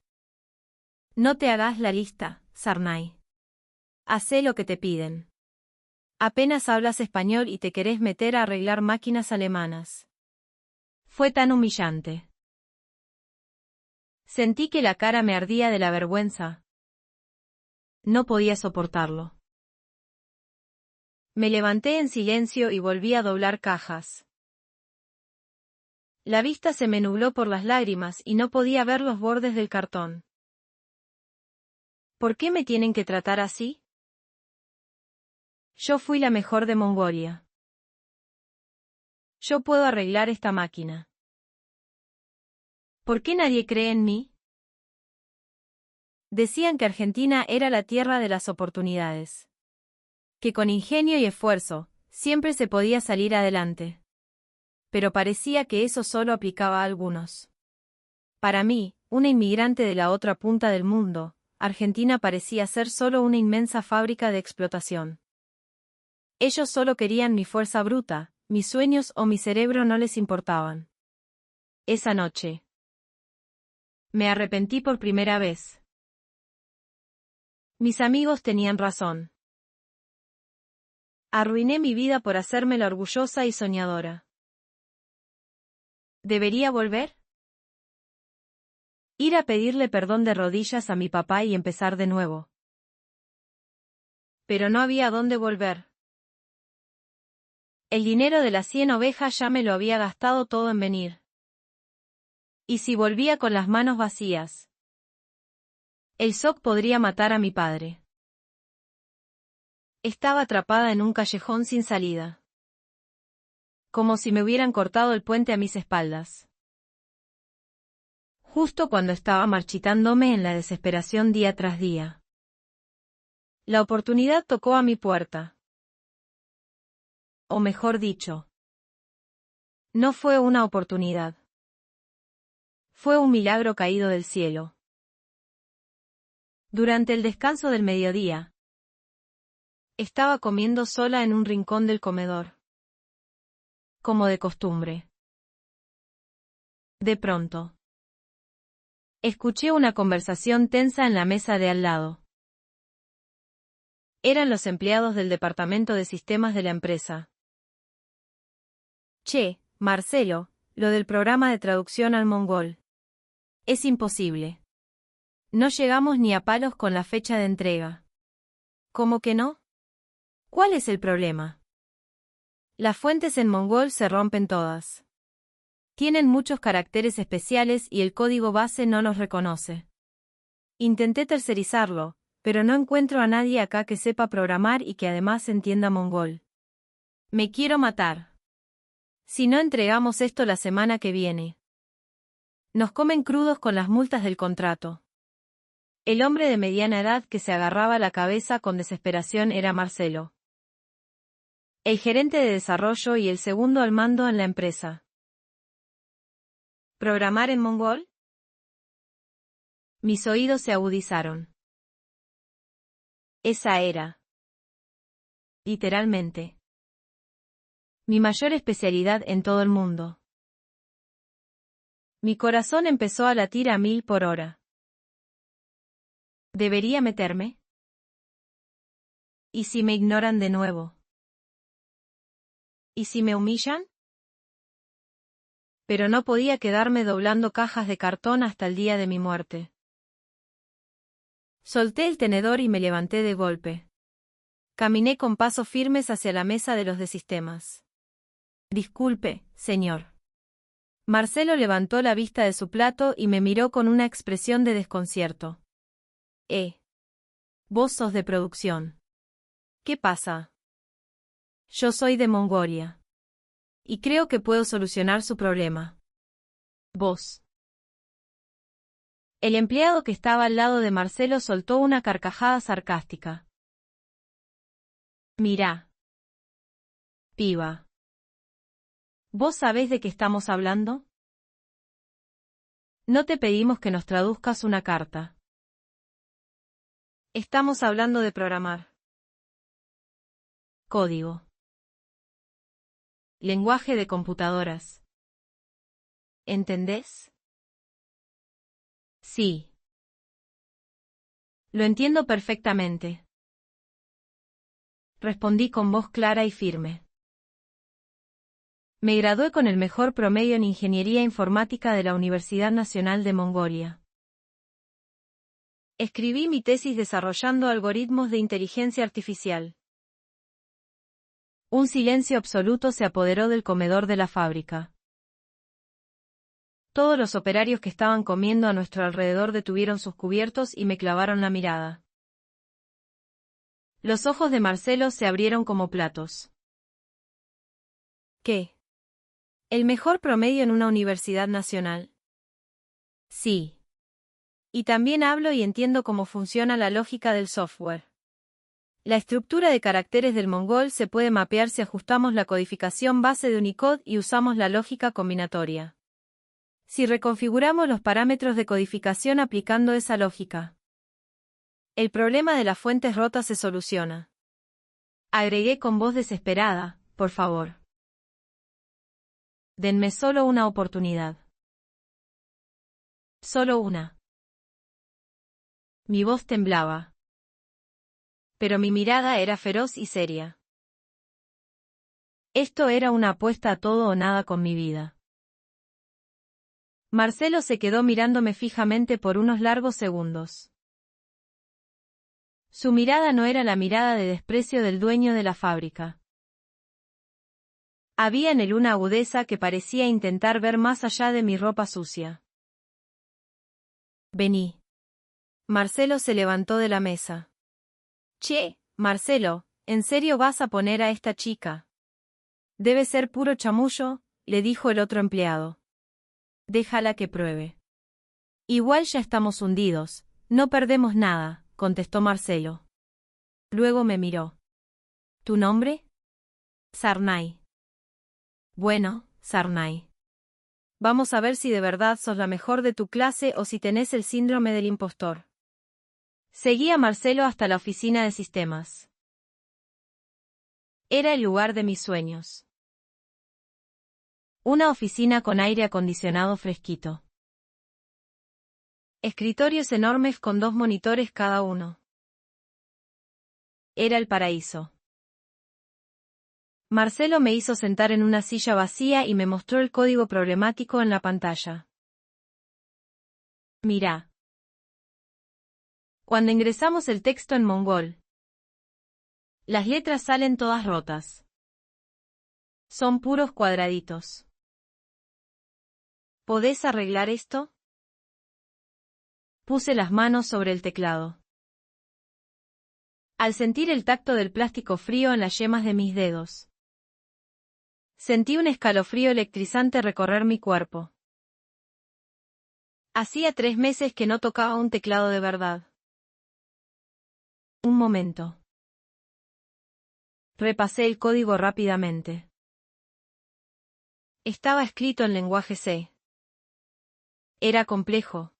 No te hagas la lista, Sarnay. Hacé lo que te piden. Apenas hablas español y te querés meter a arreglar máquinas alemanas. Fue tan humillante. Sentí que la cara me ardía de la vergüenza. No podía soportarlo. Me levanté en silencio y volví a doblar cajas. La vista se me nubló por las lágrimas y no podía ver los bordes del cartón. ¿Por qué me tienen que tratar así? Yo fui la mejor de Mongolia. Yo puedo arreglar esta máquina. ¿Por qué nadie cree en mí? Decían que Argentina era la tierra de las oportunidades. Que con ingenio y esfuerzo, Siempre se podía salir adelante. Pero parecía que eso solo aplicaba a algunos. Para mí, una inmigrante de la otra punta del mundo, Argentina parecía ser solo una inmensa fábrica de explotación. Ellos solo querían mi fuerza bruta, mis sueños o mi cerebro no les importaban. Esa noche. Me arrepentí por primera vez. Mis amigos tenían razón. Arruiné mi vida por hacerme la orgullosa y soñadora. ¿Debería volver? Ir a pedirle perdón de rodillas a mi papá y empezar de nuevo. Pero no había a dónde volver. El dinero de las 100 ovejas ya me lo había gastado todo en venir. ¿Y si volvía con las manos vacías? El shock podría matar a mi padre. Estaba atrapada en un callejón sin salida. Como si me hubieran cortado el puente a mis espaldas. Justo cuando estaba marchitándome en la desesperación día tras día. La oportunidad tocó a mi puerta. O mejor dicho, no fue una oportunidad. Fue un milagro caído del cielo. Durante el descanso del mediodía, estaba comiendo sola en un rincón del comedor. Como de costumbre. De pronto, escuché una conversación tensa en la mesa de al lado. Eran los empleados del departamento de sistemas de la empresa. Che, Marcelo, lo del programa de traducción al mongol. Es imposible. No llegamos ni a palos con la fecha de entrega. ¿Cómo que no? ¿Cuál es el problema? Las fuentes en mongol se rompen todas. Tienen muchos caracteres especiales y el código base no los reconoce. Intenté tercerizarlo, pero no encuentro a nadie acá que sepa programar y que además entienda mongol. Me quiero matar. Si no entregamos esto la semana que viene. Nos comen crudos con las multas del contrato. El hombre de mediana edad que se agarraba la cabeza con desesperación era Marcelo. El gerente de desarrollo y el segundo al mando en la empresa. ¿Programar en mongol? Mis oídos se agudizaron. Esa era, literalmente, mi mayor especialidad en todo el mundo. Mi corazón empezó a latir a 1000 por hora. ¿Debería meterme? ¿Y si me ignoran de nuevo? ¿Y si me humillan? Pero no podía quedarme doblando cajas de cartón hasta el día de mi muerte. Solté el tenedor y me levanté de golpe. Caminé con pasos firmes hacia la mesa de los de sistemas. Disculpe, señor. Marcelo levantó la vista de su plato y me miró con una expresión de desconcierto. Vos sos de producción. ¿Qué pasa? Yo soy de Mongolia. Y creo que puedo solucionar su problema. Vos. El empleado que estaba al lado de Marcelo soltó una carcajada sarcástica. Mirá. Piba. ¿Vos sabés de qué estamos hablando? No te pedimos que nos traduzcas una carta. Estamos hablando de programar. Código. Lenguaje de computadoras. ¿Entendés? Sí. Lo entiendo perfectamente. Respondí con voz clara y firme. Me gradué con el mejor promedio en Ingeniería Informática de la Universidad Nacional de Mongolia. Escribí mi tesis desarrollando algoritmos de inteligencia artificial. Un silencio absoluto se apoderó del comedor de la fábrica. Todos los operarios que estaban comiendo a nuestro alrededor detuvieron sus cubiertos y me clavaron la mirada. Los ojos de Marcelo se abrieron como platos. ¿Qué? ¿El mejor promedio en una universidad nacional? Sí. Y también hablo y entiendo cómo funciona la lógica del software. La estructura de caracteres del mongol se puede mapear si ajustamos la codificación base de Unicode y usamos la lógica combinatoria. Si reconfiguramos los parámetros de codificación aplicando esa lógica, el problema de las fuentes rotas se soluciona. Agregué con voz desesperada, por favor. Denme solo una oportunidad. Solo una. Mi voz temblaba. Pero mi mirada era feroz y seria. Esto era una apuesta a todo o nada con mi vida. Marcelo se quedó mirándome fijamente por unos largos segundos. Su mirada no era la mirada de desprecio del dueño de la fábrica. Había en él una agudeza que parecía intentar ver más allá de mi ropa sucia. Vení. Marcelo se levantó de la mesa. Che, Marcelo, ¿en serio vas a poner a esta chica? Debe ser puro chamullo, le dijo el otro empleado. Déjala que pruebe. Igual ya estamos hundidos, no perdemos nada, contestó Marcelo. Luego me miró. ¿Tu nombre? Sarnay. Bueno, Sarnay. Vamos a ver si de verdad sos la mejor de tu clase o si tenés el síndrome del impostor. Seguí a Marcelo hasta la oficina de sistemas. Era el lugar de mis sueños. Una oficina con aire acondicionado fresquito. Escritorios enormes con 2 monitores cada uno. Era el paraíso. Marcelo me hizo sentar en una silla vacía y me mostró el código problemático en la pantalla. Mirá. Cuando ingresamos el texto en mongol, las letras salen todas rotas. Son puros cuadraditos. ¿Podés arreglar esto? Puse las manos sobre el teclado. Al sentir el tacto del plástico frío en las yemas de mis dedos, sentí un escalofrío electrizante recorrer mi cuerpo. Hacía 3 meses que no tocaba un teclado de verdad. Un momento. Repasé el código rápidamente. Estaba escrito en lenguaje C. Era complejo.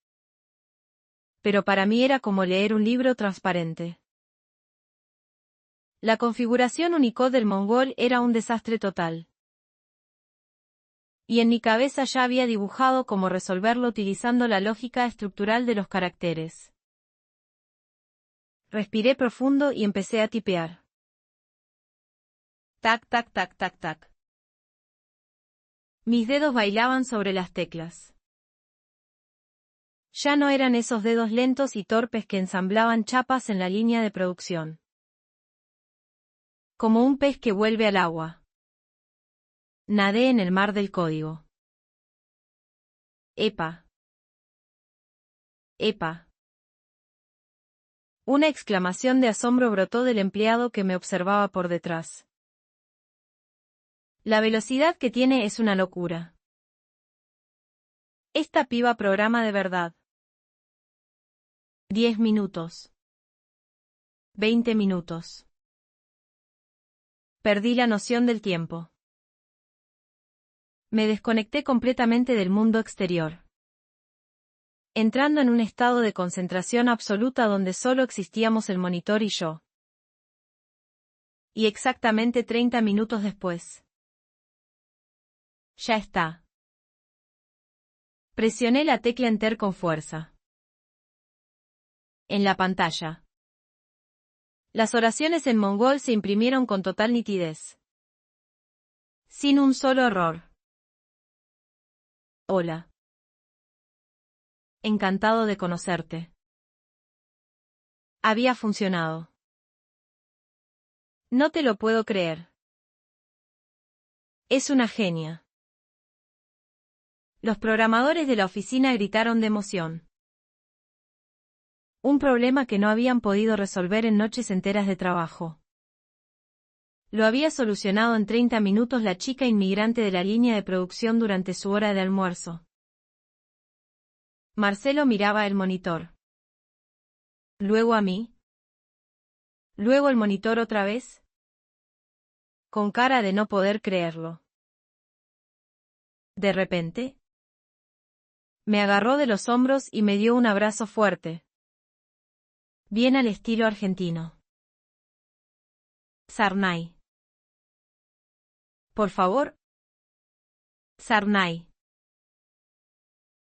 Pero para mí era como leer un libro transparente. La configuración Unicode del mongol era un desastre total. Y en mi cabeza ya había dibujado cómo resolverlo utilizando la lógica estructural de los caracteres. Respiré profundo y empecé a tipear. Tac, tac, tac, tac, tac. Mis dedos bailaban sobre las teclas. Ya no eran esos dedos lentos y torpes que ensamblaban chapas en la línea de producción. Como un pez que vuelve al agua. Nadé en el mar del código. ¡Epa! ¡Epa! Una exclamación de asombro brotó del empleado que me observaba por detrás. La velocidad que tiene es una locura. Esta piba programa de verdad. 10 minutos. 20 minutos. Perdí la noción del tiempo. Me desconecté completamente del mundo exterior, entrando en un estado de concentración absoluta donde solo existíamos el monitor y yo. Y exactamente 30 minutos después. Ya está. Presioné la tecla Enter con fuerza. En la pantalla. Las oraciones en mongol se imprimieron con total nitidez. Sin un solo error. Hola. Encantado de conocerte. Había funcionado. No te lo puedo creer. Es una genia. Los programadores de la oficina gritaron de emoción. Un problema que no habían podido resolver en noches enteras de trabajo. Lo había solucionado en 30 minutos la chica inmigrante de la línea de producción durante su hora de almuerzo. Marcelo miraba el monitor. Luego a mí. Luego el monitor otra vez, con cara de no poder creerlo. De repente, me agarró de los hombros y me dio un abrazo fuerte. Bien al estilo argentino. Sarnay. Por favor. Sarnay.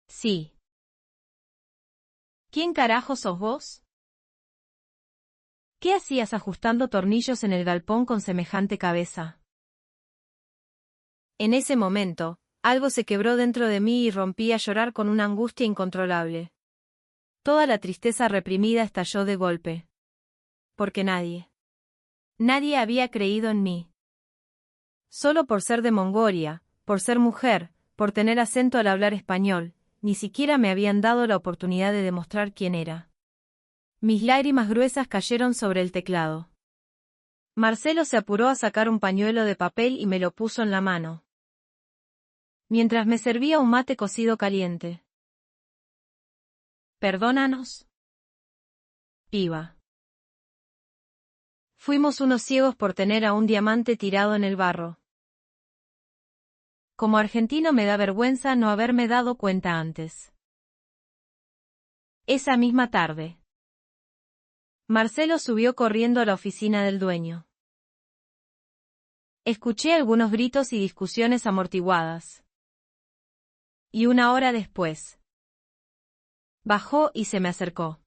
Sí. ¿Quién carajo sos vos? ¿Qué hacías ajustando tornillos en el galpón con semejante cabeza? En ese momento, algo se quebró dentro de mí y rompí a llorar con una angustia incontrolable. Toda la tristeza reprimida estalló de golpe. Porque nadie había creído en mí. Solo por ser de Mongolia, por ser mujer, por tener acento al hablar español, ni siquiera me habían dado la oportunidad de demostrar quién era. Mis lágrimas gruesas cayeron sobre el teclado. Marcelo se apuró a sacar un pañuelo de papel y me lo puso en la mano, mientras me servía un mate cocido caliente. Perdónanos, piba. Fuimos unos ciegos por tener a un diamante tirado en el barro. Como argentino me da vergüenza no haberme dado cuenta antes. Esa misma tarde, Marcelo subió corriendo a la oficina del dueño. Escuché algunos gritos y discusiones amortiguadas. Y una hora después, bajó y se me acercó.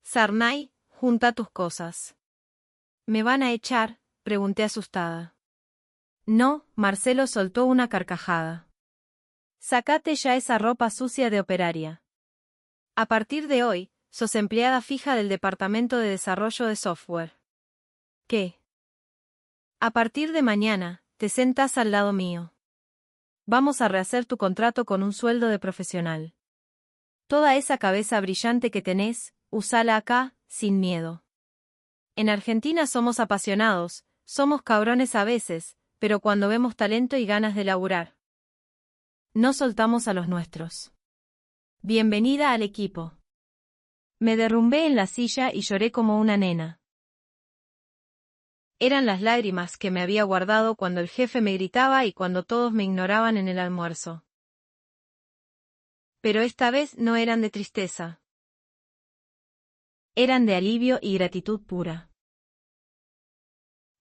Sarnay, junta tus cosas. ¿Me van a echar?, pregunté asustada. No, Marcelo soltó una carcajada. Sácate ya esa ropa sucia de operaria. A partir de hoy, sos empleada fija del Departamento de Desarrollo de Software. ¿Qué? A partir de mañana, te sentás al lado mío. Vamos a rehacer tu contrato con un sueldo de profesional. Toda esa cabeza brillante que tenés, usala acá, sin miedo. En Argentina somos apasionados, somos cabrones a veces, pero cuando vemos talento y ganas de laburar, no soltamos a los nuestros. Bienvenida al equipo. Me derrumbé en la silla y lloré como una nena. Eran las lágrimas que me había guardado cuando el jefe me gritaba y cuando todos me ignoraban en el almuerzo. Pero esta vez no eran de tristeza. Eran de alivio y gratitud pura.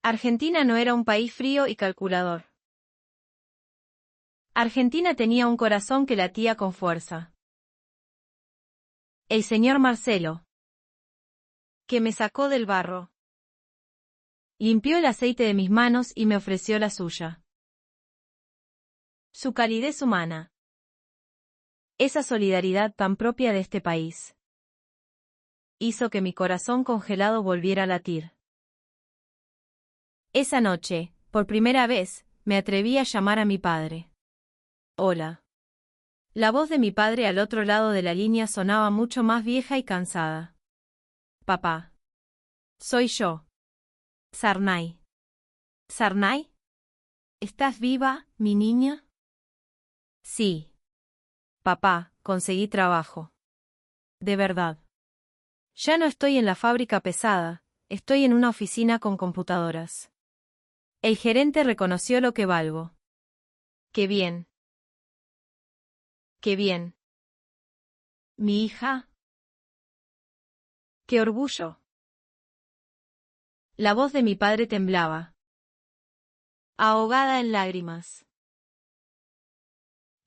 Argentina no era un país frío y calculador. Argentina tenía un corazón que latía con fuerza. El señor Marcelo, que me sacó del barro, limpió el aceite de mis manos y me ofreció la suya. Su calidez humana. Esa solidaridad tan propia de este país, hizo que mi corazón congelado volviera a latir. Esa noche, por primera vez, me atreví a llamar a mi padre. Hola. La voz de mi padre al otro lado de la línea sonaba mucho más vieja y cansada. Papá. Soy yo. Sarnay. ¿Sarnay? ¿Estás viva, mi niña? Sí. Papá, conseguí trabajo. De verdad. Ya no estoy en la fábrica pesada, estoy en una oficina con computadoras. El gerente reconoció lo que valgo. ¡Qué bien! ¡Qué bien! ¿Mi hija? ¡Qué orgullo! La voz de mi padre temblaba, ahogada en lágrimas.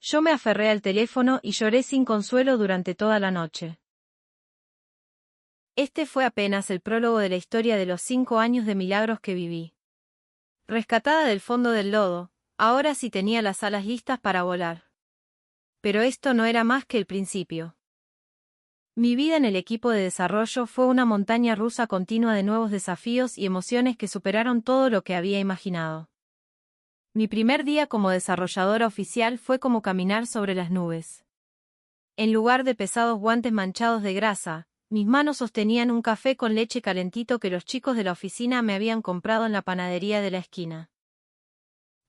Yo me aferré al teléfono y lloré sin consuelo durante toda la noche. Este fue apenas el prólogo de la historia de los 5 años de milagros que viví. Rescatada del fondo del lodo, ahora sí tenía las alas listas para volar. Pero esto no era más que el principio. Mi vida en el equipo de desarrollo fue una montaña rusa continua de nuevos desafíos y emociones que superaron todo lo que había imaginado. Mi primer día como desarrolladora oficial fue como caminar sobre las nubes. En lugar de pesados guantes manchados de grasa, mis manos sostenían un café con leche calentito que los chicos de la oficina me habían comprado en la panadería de la esquina.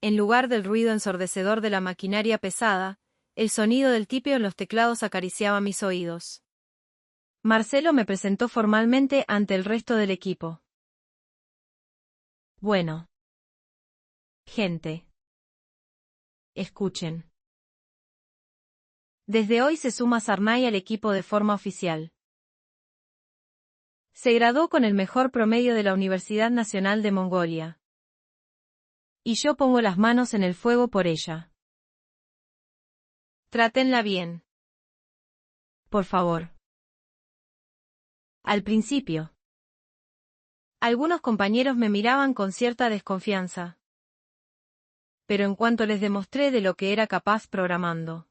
En lugar del ruido ensordecedor de la maquinaria pesada, el sonido del tipeo en los teclados acariciaba mis oídos. Marcelo me presentó formalmente ante el resto del equipo. Bueno. Gente. Escuchen. Desde hoy se suma Sarnay al equipo de forma oficial. Se graduó con el mejor promedio de la Universidad Nacional de Mongolia. Y yo pongo las manos en el fuego por ella. Trátenla bien. Por favor. Al principio. Algunos compañeros me miraban con cierta desconfianza. Pero en cuanto les demostré de lo que era capaz programando,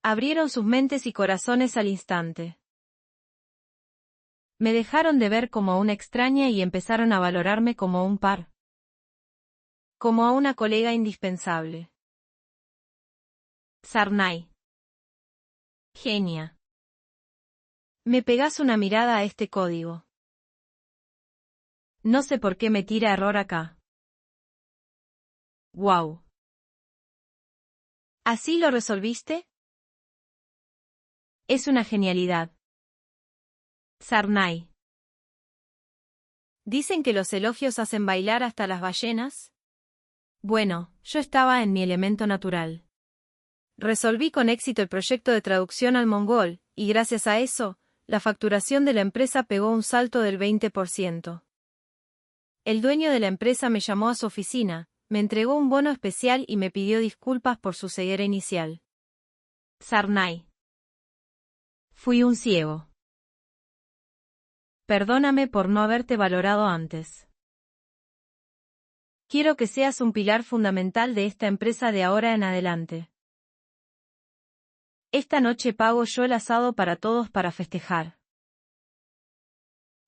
abrieron sus mentes y corazones al instante. Me dejaron de ver como una extraña y empezaron a valorarme como un par. Como a una colega indispensable. Sarnay. Genia. Me pegás una mirada a este código. No sé por qué me tira error acá. Wow. ¿Así lo resolviste? Es una genialidad. Sarnay. ¿Dicen que los elogios hacen bailar hasta las ballenas? Bueno, yo estaba en mi elemento natural. Resolví con éxito el proyecto de traducción al mongol, y gracias a eso, la facturación de la empresa pegó un salto del 20%. El dueño de la empresa me llamó a su oficina, me entregó un bono especial y me pidió disculpas por su ceguera inicial. Sarnay. Fui un ciego. Perdóname por no haberte valorado antes. Quiero que seas un pilar fundamental de esta empresa de ahora en adelante. Esta noche pago yo el asado para todos para festejar.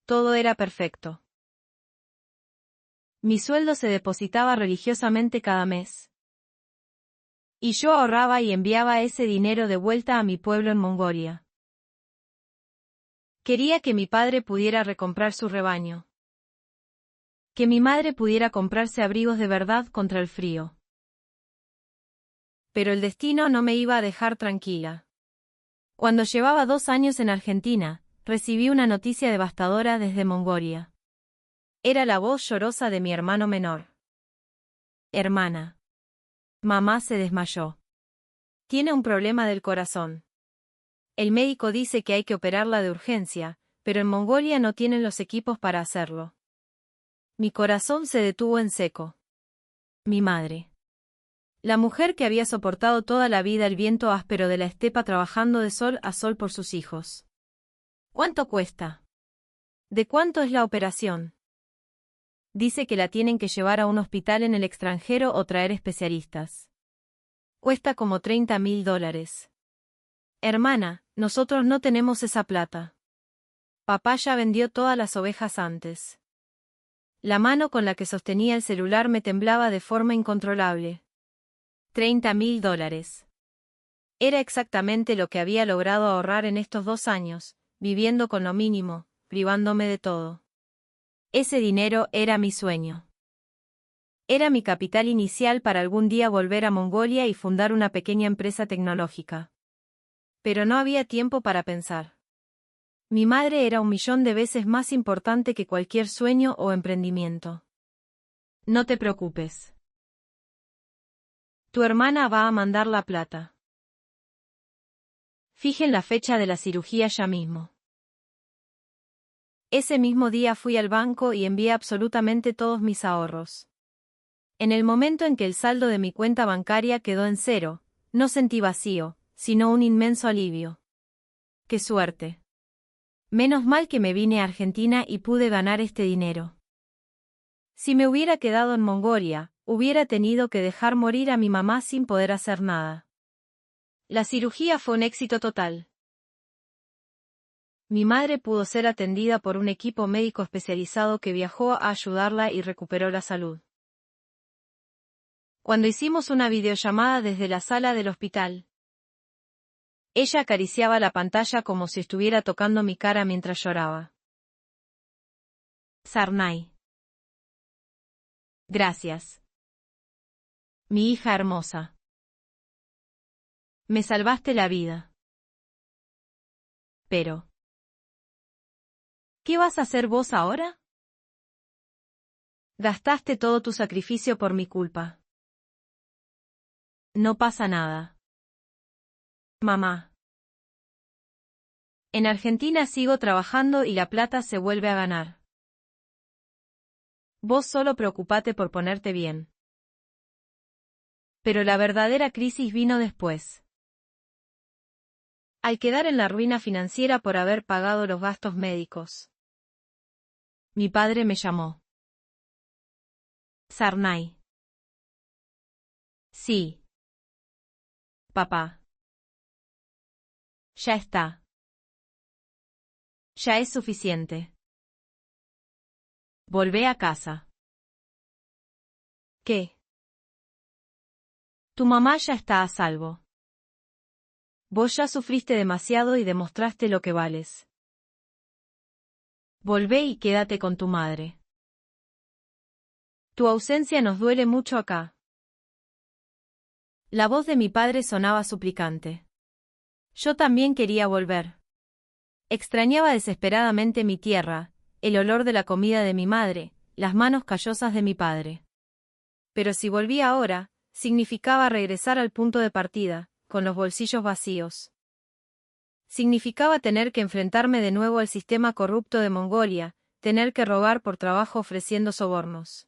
Todo era perfecto. Mi sueldo se depositaba religiosamente cada mes. Y yo ahorraba y enviaba ese dinero de vuelta a mi pueblo en Mongolia. Quería que mi padre pudiera recomprar su rebaño. Que mi madre pudiera comprarse abrigos de verdad contra el frío. Pero el destino no me iba a dejar tranquila. Cuando llevaba 2 años en Argentina, recibí una noticia devastadora desde Mongolia. Era la voz llorosa de mi hermano menor. Hermana. Mamá se desmayó. Tiene un problema del corazón. El médico dice que hay que operarla de urgencia, pero en Mongolia no tienen los equipos para hacerlo. Mi corazón se detuvo en seco. Mi madre. La mujer que había soportado toda la vida el viento áspero de la estepa trabajando de sol a sol por sus hijos. ¿Cuánto cuesta? ¿De cuánto es la operación? Dice que la tienen que llevar a un hospital en el extranjero o traer especialistas. Cuesta como $30.000. Hermana, nosotros no tenemos esa plata. Papá ya vendió todas las ovejas antes. La mano con la que sostenía el celular me temblaba de forma incontrolable. $30.000. Era exactamente lo que había logrado ahorrar en estos 2 años, viviendo con lo mínimo, privándome de todo. Ese dinero era mi sueño. Era mi capital inicial para algún día volver a Mongolia y fundar una pequeña empresa tecnológica. Pero no había tiempo para pensar. Mi madre era 1.000.000 de veces más importante que cualquier sueño o emprendimiento. No te preocupes. Tu hermana va a mandar la plata. Fijen la fecha de la cirugía ya mismo. Ese mismo día fui al banco y envié absolutamente todos mis ahorros. En el momento en que el saldo de mi cuenta bancaria quedó en 0, no sentí vacío, sino un inmenso alivio. ¡Qué suerte! Menos mal que me vine a Argentina y pude ganar este dinero. Si me hubiera quedado en Mongolia, hubiera tenido que dejar morir a mi mamá sin poder hacer nada. La cirugía fue un éxito total. Mi madre pudo ser atendida por un equipo médico especializado que viajó a ayudarla y recuperó la salud. Cuando hicimos una videollamada desde la sala del hospital, ella acariciaba la pantalla como si estuviera tocando mi cara mientras lloraba. Sarnay. Gracias. Mi hija hermosa. Me salvaste la vida. Pero ¿Qué vas a hacer vos ahora? Gastaste todo tu sacrificio por mi culpa. No pasa nada. Mamá. En Argentina sigo trabajando y la plata se vuelve a ganar. Vos solo preocupate por ponerte bien. Pero la verdadera crisis vino después. Al quedar en la ruina financiera por haber pagado los gastos médicos. Mi padre me llamó. Sarnay. Sí. Papá. Ya está. Ya es suficiente. Volvé a casa. ¿Qué? Tu mamá ya está a salvo. Vos ya sufriste demasiado y demostraste lo que vales. Volvé y quédate con tu madre. Tu ausencia nos duele mucho acá. La voz de mi padre sonaba suplicante. Yo también quería volver. Extrañaba desesperadamente mi tierra, el olor de la comida de mi madre, las manos callosas de mi padre. Pero si volvía ahora, significaba regresar al punto de partida, con los bolsillos vacíos. Significaba tener que enfrentarme de nuevo al sistema corrupto de Mongolia, tener que robar por trabajo ofreciendo sobornos.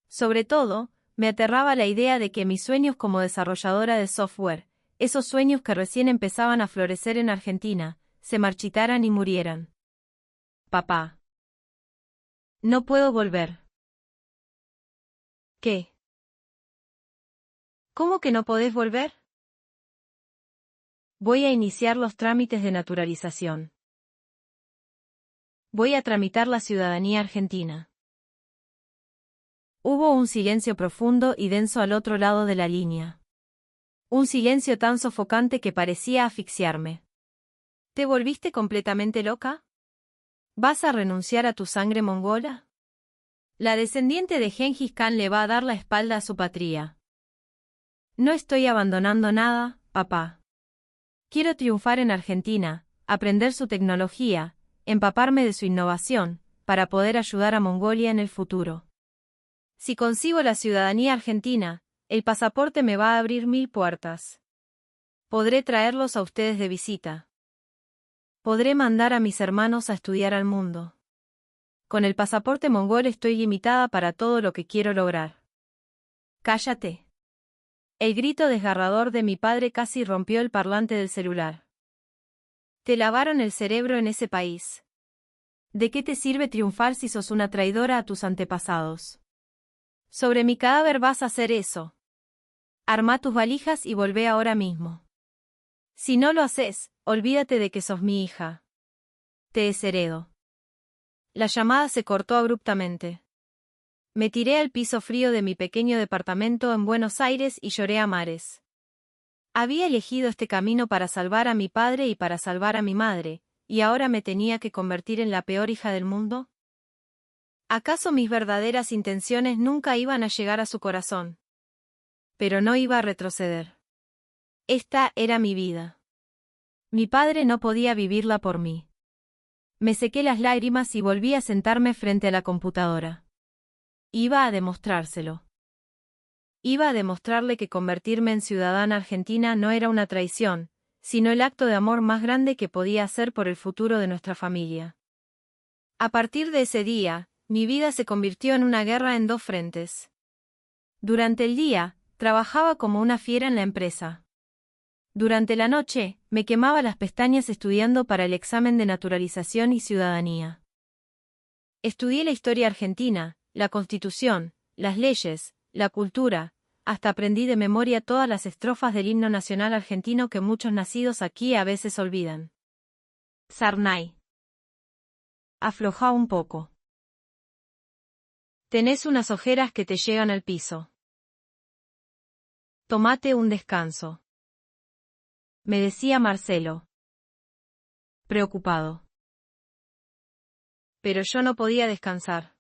Sobre todo, me aterraba la idea de que mis sueños como desarrolladora de software, esos sueños que recién empezaban a florecer en Argentina, se marchitaran y murieran. Papá. No puedo volver. ¿Qué? ¿Cómo que no podés volver? Voy a iniciar los trámites de naturalización. Voy a tramitar la ciudadanía argentina. Hubo un silencio profundo y denso al otro lado de la línea. Un silencio tan sofocante que parecía asfixiarme. ¿Te volviste completamente loca? ¿Vas a renunciar a tu sangre mongola? La descendiente de Gengis Khan le va a dar la espalda a su patria. No estoy abandonando nada, papá. Quiero triunfar en Argentina, aprender su tecnología, empaparme de su innovación, para poder ayudar a Mongolia en el futuro. Si consigo la ciudadanía argentina, el pasaporte me va a abrir 1000 puertas. Podré traerlos a ustedes de visita. Podré mandar a mis hermanos a estudiar al mundo. Con el pasaporte mongol estoy limitada para todo lo que quiero lograr. Cállate. El grito desgarrador de mi padre casi rompió el parlante del celular. Te lavaron el cerebro en ese país. ¿De qué te sirve triunfar si sos una traidora a tus antepasados? Sobre mi cadáver vas a hacer eso. Armá tus valijas y volvé ahora mismo. Si no lo haces, olvídate de que sos mi hija. Te desheredo. La llamada se cortó abruptamente. Me tiré al piso frío de mi pequeño departamento en Buenos Aires y lloré a mares. Había elegido este camino para salvar a mi padre y para salvar a mi madre, ¿y ahora me tenía que convertir en la peor hija del mundo? ¿Acaso mis verdaderas intenciones nunca iban a llegar a su corazón? Pero no iba a retroceder. Esta era mi vida. Mi padre no podía vivirla por mí. Me sequé las lágrimas y volví a sentarme frente a la computadora. Iba a demostrárselo. Iba a demostrarle que convertirme en ciudadana argentina no era una traición, sino el acto de amor más grande que podía hacer por el futuro de nuestra familia. A partir de ese día, mi vida se convirtió en una guerra en dos frentes. Durante el día, trabajaba como una fiera en la empresa. Durante la noche, me quemaba las pestañas estudiando para el examen de naturalización y ciudadanía. Estudié la historia argentina, la Constitución, las leyes, la cultura, hasta aprendí de memoria todas las estrofas del himno nacional argentino que muchos nacidos aquí a veces olvidan. Sarnay. Afloja un poco. Tenés unas ojeras que te llegan al piso. Tómate un descanso. Me decía Marcelo. Preocupado. Pero yo no podía descansar.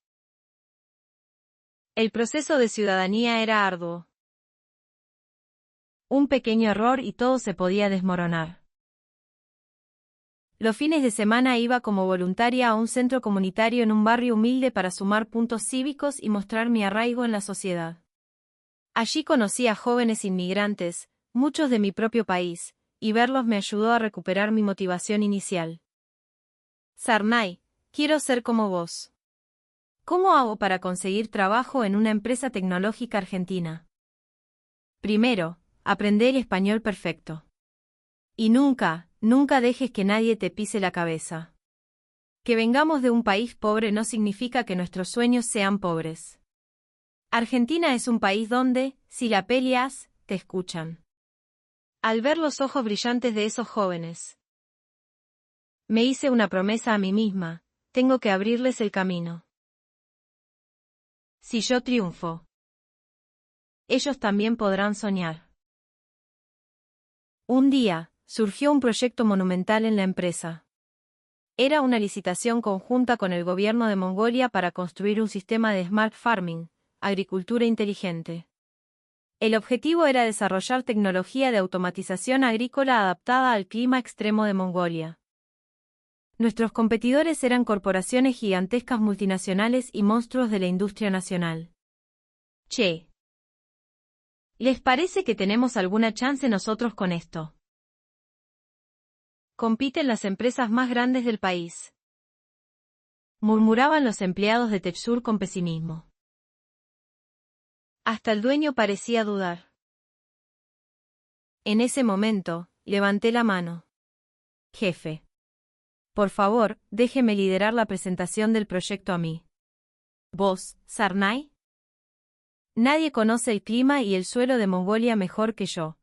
El proceso de ciudadanía era arduo. Un pequeño error y todo se podía desmoronar. Los fines de semana iba como voluntaria a un centro comunitario en un barrio humilde para sumar puntos cívicos y mostrar mi arraigo en la sociedad. Allí conocí a jóvenes inmigrantes, muchos de mi propio país, y verlos me ayudó a recuperar mi motivación inicial. Sarnay, quiero ser como vos. ¿Cómo hago para conseguir trabajo en una empresa tecnológica argentina? Primero, aprender español perfecto. Y nunca dejes que nadie te pise la cabeza. Que vengamos de un país pobre no significa que nuestros sueños sean pobres. Argentina es un país donde, si la peleas, te escuchan. Al ver los ojos brillantes de esos jóvenes, me hice una promesa a mí misma, tengo que abrirles el camino. Si yo triunfo, ellos también podrán soñar. Un día, surgió un proyecto monumental en la empresa. Era una licitación conjunta con el gobierno de Mongolia para construir un sistema de smart farming, agricultura inteligente. El objetivo era desarrollar tecnología de automatización agrícola adaptada al clima extremo de Mongolia. Nuestros competidores eran corporaciones gigantescas multinacionales y monstruos de la industria nacional. Che. ¿Les parece que tenemos alguna chance nosotros con esto? Compiten las empresas más grandes del país. Murmuraban los empleados de Tepsur con pesimismo. Hasta el dueño parecía dudar. En ese momento, levanté la mano. Jefe. Por favor, déjeme liderar la presentación del proyecto a mí. ¿Vos, Sarnay? Nadie conoce el clima y el suelo de Mongolia mejor que yo.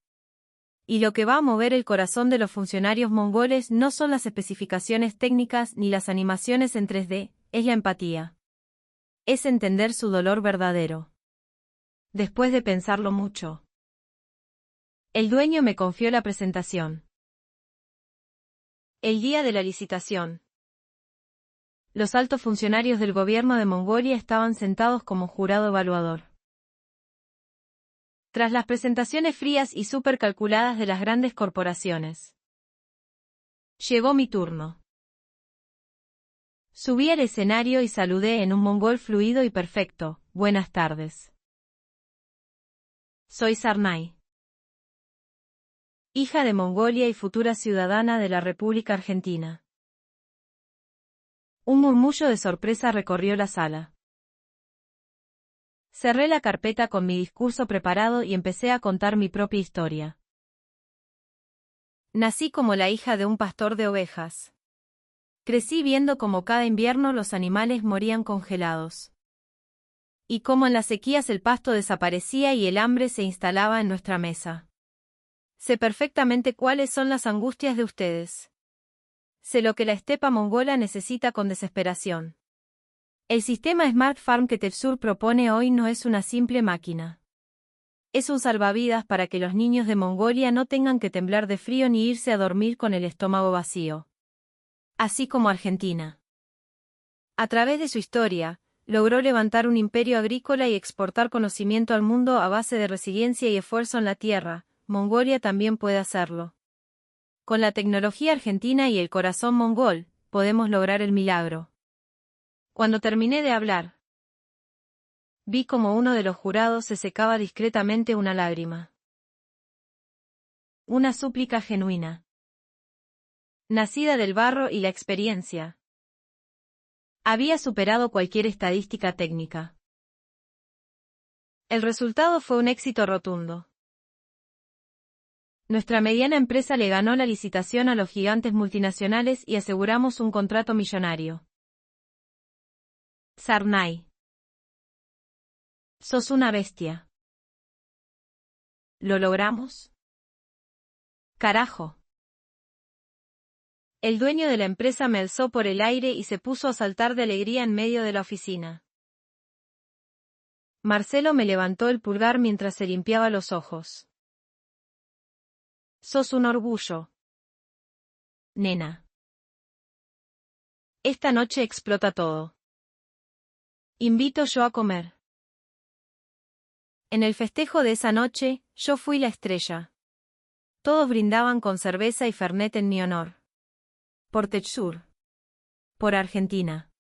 Y lo que va a mover el corazón de los funcionarios mongoles no son las especificaciones técnicas ni las animaciones en 3D, es la empatía. Es entender su dolor verdadero. Después de pensarlo mucho, el dueño me confió la presentación. El día de la licitación. Los altos funcionarios del gobierno de Mongolia estaban sentados como jurado evaluador. Tras las presentaciones frías y supercalculadas de las grandes corporaciones, llegó mi turno. Subí al escenario y saludé en un mongol fluido y perfecto. Buenas tardes. Soy Sarnay, hija de Mongolia y futura ciudadana de la República Argentina. Un murmullo de sorpresa recorrió la sala. Cerré la carpeta con mi discurso preparado y empecé a contar mi propia historia. Nací como la hija de un pastor de ovejas. Crecí viendo cómo cada invierno los animales morían congelados. Y cómo en las sequías el pasto desaparecía y el hambre se instalaba en nuestra mesa. Sé perfectamente cuáles son las angustias de ustedes. Sé lo que la estepa mongola necesita con desesperación. El sistema Smart Farm que Tepsur propone hoy no es una simple máquina. Es un salvavidas para que los niños de Mongolia no tengan que temblar de frío ni irse a dormir con el estómago vacío. Así como Argentina. A través de su historia, logró levantar un imperio agrícola y exportar conocimiento al mundo a base de resiliencia y esfuerzo en la tierra. Mongolia también puede hacerlo. Con la tecnología argentina y el corazón mongol, podemos lograr el milagro. Cuando terminé de hablar, vi como uno de los jurados se secaba discretamente una lágrima. Una súplica genuina. Nacida del barro y la experiencia. Había superado cualquier estadística técnica. El resultado fue un éxito rotundo. Nuestra mediana empresa le ganó la licitación a los gigantes multinacionales y aseguramos un contrato millonario. Sarnay. Sos una bestia. ¿Lo logramos? Carajo. El dueño de la empresa me alzó por el aire y se puso a saltar de alegría en medio de la oficina. Marcelo me levantó el pulgar mientras se limpiaba los ojos. Sos un orgullo. Nena. Esta noche explota todo. Invito yo a comer. En el festejo de esa noche, yo fui la estrella. Todos brindaban con cerveza y fernet en mi honor. por Techsur, por Argentina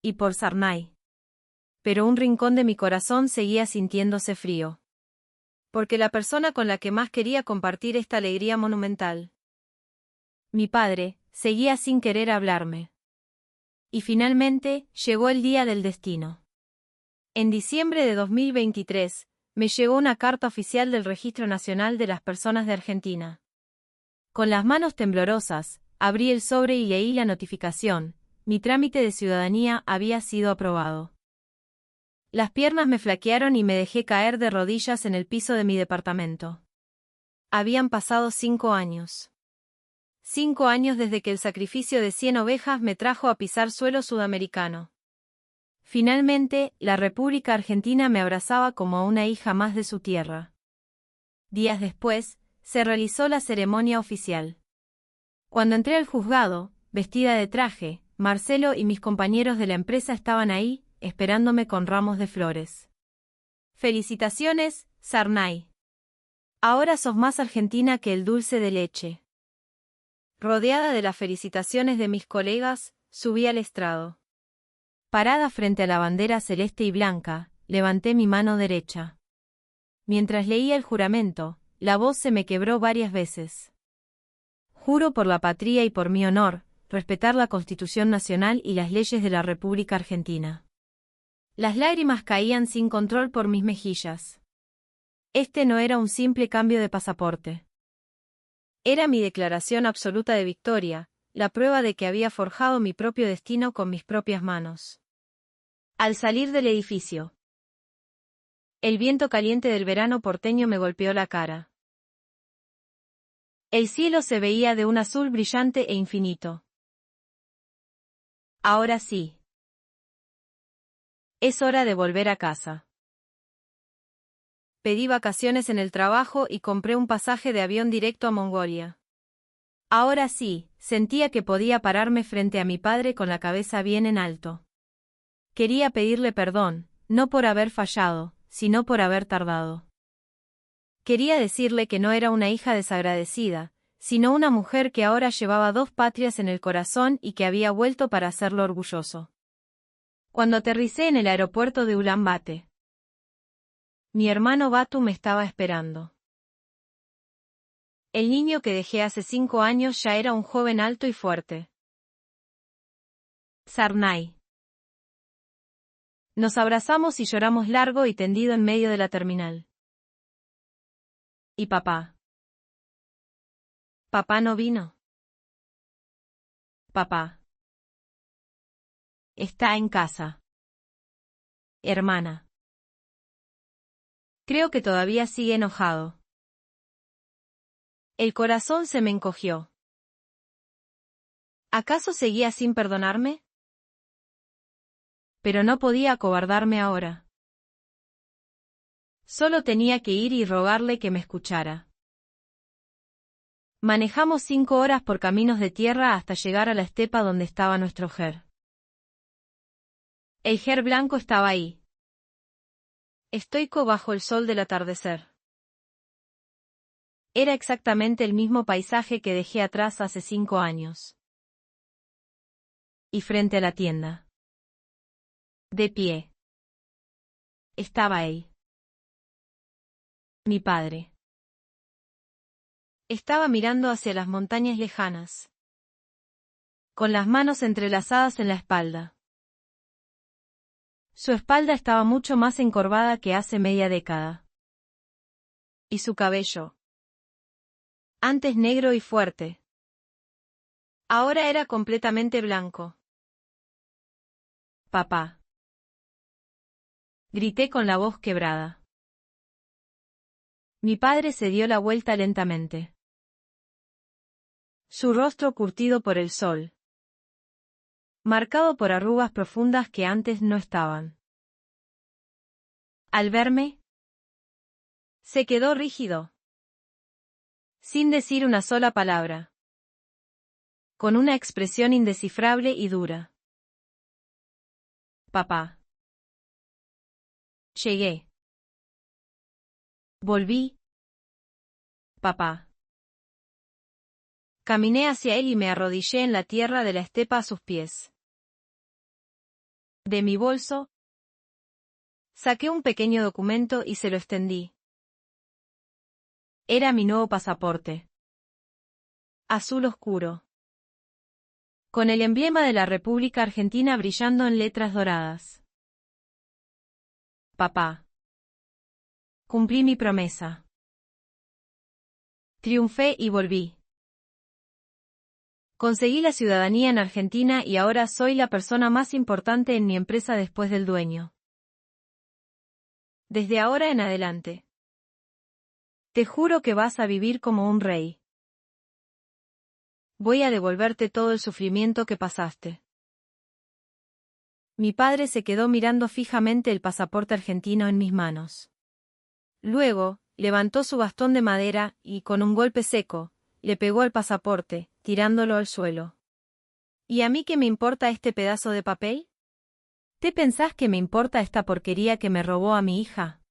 y por Sarnay. Pero un rincón de mi corazón seguía sintiéndose frío. Porque la persona con la que más quería compartir esta alegría monumental, mi padre, seguía sin querer hablarme. Y finalmente, llegó el día del destino. En diciembre de 2023, me llegó una carta oficial del Registro Nacional de las Personas de Argentina. Con las manos temblorosas, abrí el sobre y leí la notificación: mi trámite de ciudadanía había sido aprobado. Las piernas me flaquearon y me dejé caer de rodillas en el piso de mi departamento. Habían pasado 5 años. 5 años desde que el sacrificio de 100 ovejas me trajo a pisar suelo sudamericano. Finalmente, la República Argentina me abrazaba como a una hija más de su tierra. Días después, se realizó la ceremonia oficial. Cuando entré al juzgado, vestida de traje, Marcelo y mis compañeros de la empresa estaban ahí, esperándome con ramos de flores. Felicitaciones, Sarnay. Ahora sos más argentina que el dulce de leche. Rodeada de las felicitaciones de mis colegas, subí al estrado. Parada frente a la bandera celeste y blanca, levanté mi mano derecha. Mientras leía el juramento, la voz se me quebró varias veces. Juro por la patria y por mi honor, respetar la Constitución Nacional y las leyes de la República Argentina. Las lágrimas caían sin control por mis mejillas. Este no era un simple cambio de pasaporte. Era mi declaración absoluta de victoria, la prueba de que había forjado mi propio destino con mis propias manos. Al salir del edificio, el viento caliente del verano porteño me golpeó la cara. El cielo se veía de un azul brillante e infinito. Ahora sí. Es hora de volver a casa. Pedí vacaciones en el trabajo y compré un pasaje de avión directo a Mongolia. Ahora sí, sentía que podía pararme frente a mi padre con la cabeza bien en alto. Quería pedirle perdón, no por haber fallado, sino por haber tardado. Quería decirle que no era una hija desagradecida, sino una mujer que ahora llevaba 2 patrias en el corazón y que había vuelto para hacerlo orgulloso. Cuando aterricé en el aeropuerto de Ulan Bator, mi hermano Batu me estaba esperando. El niño que dejé hace 5 años ya era un joven alto y fuerte. Sarnay. Nos abrazamos y lloramos largo y tendido en medio de la terminal. ¿Y papá? ¿Papá no vino? Papá. Está en casa. Hermana. Creo que todavía sigue enojado. El corazón se me encogió. ¿Acaso seguía sin perdonarme? Pero no podía acobardarme ahora. Solo tenía que ir y rogarle que me escuchara. Manejamos 5 horas por caminos de tierra hasta llegar a la estepa donde estaba nuestro Ger. El Ger blanco estaba ahí, estoico bajo el sol del atardecer. Era exactamente el mismo paisaje que dejé atrás hace 5 años. Y frente a la tienda, de pie, estaba él. Mi padre. Estaba mirando hacia las montañas lejanas, con las manos entrelazadas en la espalda. Su espalda estaba mucho más encorvada que hace media década. Y su cabello, antes negro y fuerte, ahora era completamente blanco. Papá. Grité con la voz quebrada. Mi padre se dio la vuelta lentamente. Su rostro curtido por el sol, marcado por arrugas profundas que antes no estaban. Al verme, se quedó rígido, sin decir una sola palabra, con una expresión indescifrable y dura. Papá. Llegué. Volví. Papá. Caminé hacia él y me arrodillé en la tierra de la estepa a sus pies. De mi bolso, saqué un pequeño documento y se lo extendí. Era mi nuevo pasaporte. Azul oscuro. Con el emblema de la República Argentina brillando en letras doradas. Papá. Cumplí mi promesa. Triunfé y volví. Conseguí la ciudadanía en Argentina y ahora soy la persona más importante en mi empresa después del dueño. Desde ahora en adelante. Te juro que vas a vivir como un rey. Voy a devolverte todo el sufrimiento que pasaste. Mi padre se quedó mirando fijamente el pasaporte argentino en mis manos. Luego, levantó su bastón de madera y, con un golpe seco, le pegó al pasaporte, tirándolo al suelo. ¿Y a mí qué me importa este pedazo de papel? ¿Te pensás que me importa esta porquería que me robó a mi hija?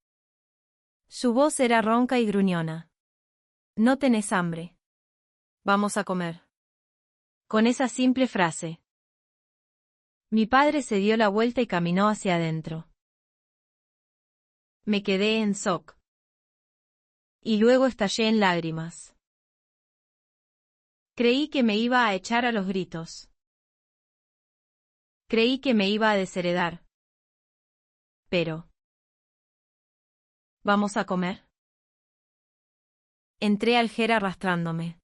Su voz era ronca y gruñona. ¿No tenés hambre? Vamos a comer. Con esa simple frase. Mi padre se dio la vuelta y caminó hacia adentro. Me quedé en shock. Y luego estallé en lágrimas. Creí que me iba a echar a los gritos. Creí que me iba a desheredar. Pero... ¿Vamos a comer? Entré al Jera arrastrándome.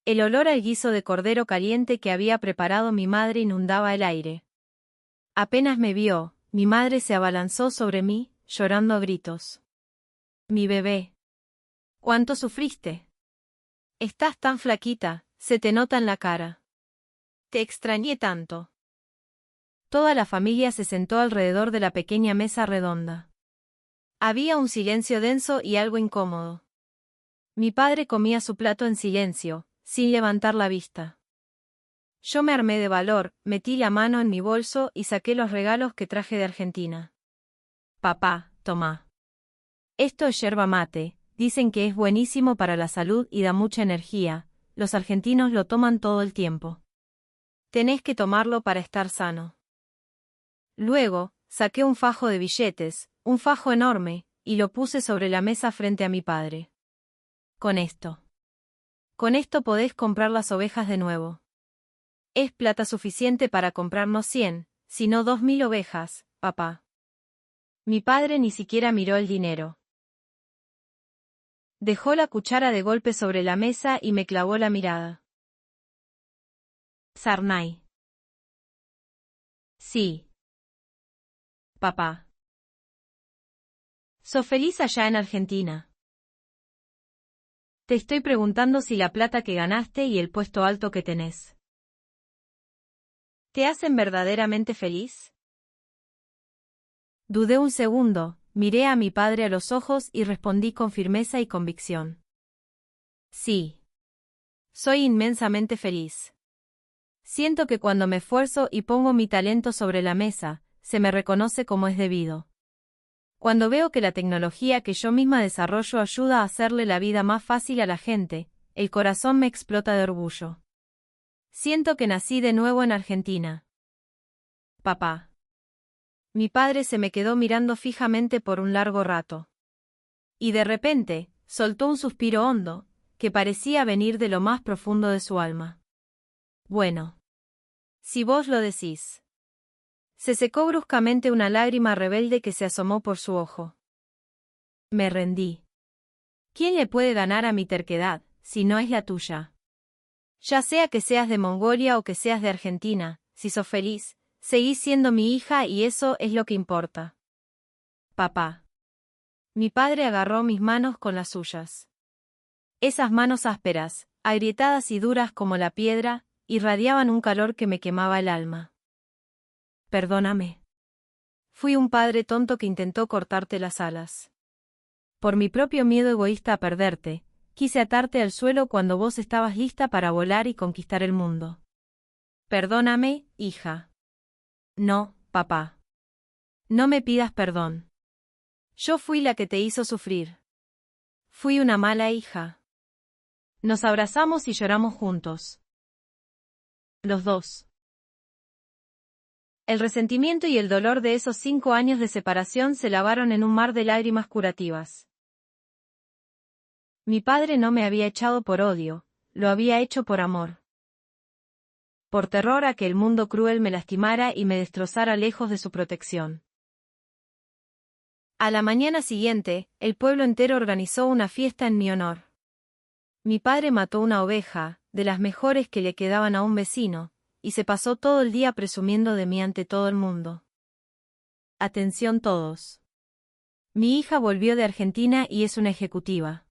El olor al guiso de cordero caliente que había preparado mi madre inundaba el aire. Apenas me vio, mi madre se abalanzó sobre mí, llorando a gritos. Mi bebé. ¿Cuánto sufriste? Estás tan flaquita, se te nota en la cara. Te extrañé tanto. Toda la familia se sentó alrededor de la pequeña mesa redonda. Había un silencio denso y algo incómodo. Mi padre comía su plato en silencio, sin levantar la vista. Yo me armé de valor, metí la mano en mi bolso y saqué los regalos que traje de Argentina. Papá, tomá. Esto es yerba mate, dicen que es buenísimo para la salud y da mucha energía, los argentinos lo toman todo el tiempo. Tenés que tomarlo para estar sano. Luego, saqué un fajo de billetes, un fajo enorme, y lo puse sobre la mesa frente a mi padre. Con esto podés comprar las ovejas de nuevo. Es plata suficiente para comprarnos 100, si no 2000 ovejas, papá. Mi padre ni siquiera miró el dinero. Dejó la cuchara de golpe sobre la mesa y me clavó la mirada. Sarnay. Sí. Papá. ¿Sos feliz allá en Argentina? Te estoy preguntando si la plata que ganaste y el puesto alto que tenés ¿te hacen verdaderamente feliz? Dudé un segundo, miré a mi padre a los ojos y respondí con firmeza y convicción. Sí. Soy inmensamente feliz. Siento que cuando me esfuerzo y pongo mi talento sobre la mesa, se me reconoce como es debido. Cuando veo que la tecnología que yo misma desarrollo ayuda a hacerle la vida más fácil a la gente, el corazón me explota de orgullo. Siento que nací de nuevo en Argentina. Papá. Mi padre se me quedó mirando fijamente por un largo rato. Y de repente, soltó un suspiro hondo, que parecía venir de lo más profundo de su alma. Bueno. Si vos lo decís. Se secó bruscamente una lágrima rebelde que se asomó por su ojo. Me rendí. ¿Quién le puede ganar a mi terquedad, si no es la tuya? Ya sea que seas de Mongolia o que seas de Argentina, si sos feliz, seguís siendo mi hija y eso es lo que importa. Papá. Mi padre agarró mis manos con las suyas. Esas manos ásperas, agrietadas y duras como la piedra, irradiaban un calor que me quemaba el alma. Perdóname. Fui un padre tonto que intentó cortarte las alas. Por mi propio miedo egoísta a perderte, quise atarte al suelo cuando vos estabas lista para volar y conquistar el mundo. Perdóname, hija. No, papá. No me pidas perdón. Yo fui la que te hizo sufrir. Fui una mala hija. Nos abrazamos y lloramos juntos. Los dos. El resentimiento y el dolor de esos 5 años de separación se lavaron en un mar de lágrimas curativas. Mi padre no me había echado por odio, lo había hecho por amor. Por terror a que el mundo cruel me lastimara y me destrozara lejos de su protección. A la mañana siguiente, el pueblo entero organizó una fiesta en mi honor. Mi padre mató una oveja, de las mejores que le quedaban a un vecino, y se pasó todo el día presumiendo de mí ante todo el mundo. Atención todos. Mi hija volvió de Argentina y es una ejecutiva.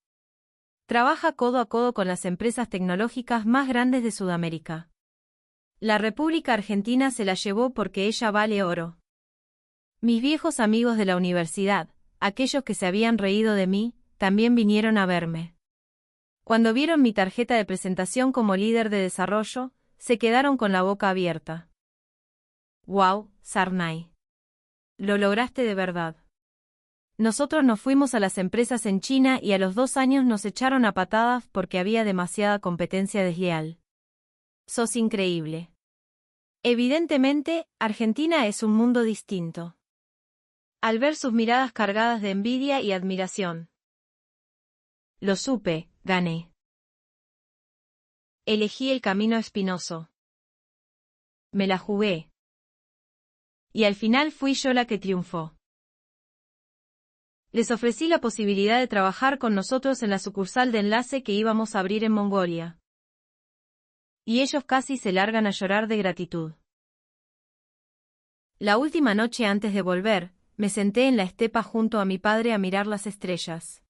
Trabaja codo a codo con las empresas tecnológicas más grandes de Sudamérica. La República Argentina se la llevó porque ella vale oro. Mis viejos amigos de la universidad, aquellos que se habían reído de mí, también vinieron a verme. Cuando vieron mi tarjeta de presentación como líder de desarrollo, se quedaron con la boca abierta. ¡Wow, Sarnay! Lo lograste de verdad. Nosotros nos fuimos a las empresas en China y a los 2 años nos echaron a patadas porque había demasiada competencia desleal. Sos increíble. Evidentemente, Argentina es un mundo distinto. Al ver sus miradas cargadas de envidia y admiración. Lo supe, gané. Elegí el camino espinoso. Me la jugué. Y al final fui yo la que triunfó. Les ofrecí la posibilidad de trabajar con nosotros en la sucursal de enlace que íbamos a abrir en Mongolia. Y ellos casi se largan a llorar de gratitud. La última noche antes de volver, me senté en la estepa junto a mi padre a mirar las estrellas.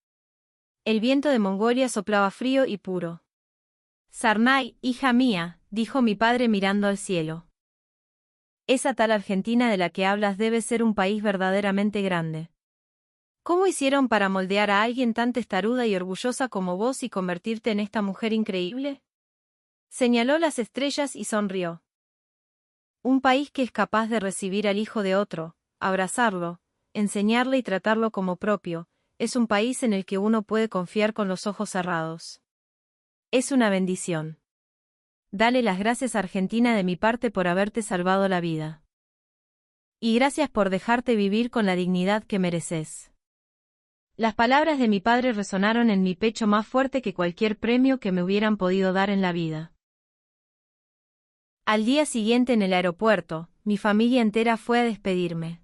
El viento de Mongolia soplaba frío y puro. Sarnay, hija mía, dijo mi padre mirando al cielo. Esa tal Argentina de la que hablas debe ser un país verdaderamente grande. ¿Cómo hicieron para moldear a alguien tan testaruda y orgullosa como vos y convertirte en esta mujer increíble? Señaló las estrellas y sonrió. Un país que es capaz de recibir al hijo de otro, abrazarlo, enseñarle y tratarlo como propio, es un país en el que uno puede confiar con los ojos cerrados. Es una bendición. Dale las gracias a Argentina de mi parte por haberte salvado la vida. Y gracias por dejarte vivir con la dignidad que mereces. Las palabras de mi padre resonaron en mi pecho más fuerte que cualquier premio que me hubieran podido dar en la vida. Al día siguiente en el aeropuerto, mi familia entera fue a despedirme.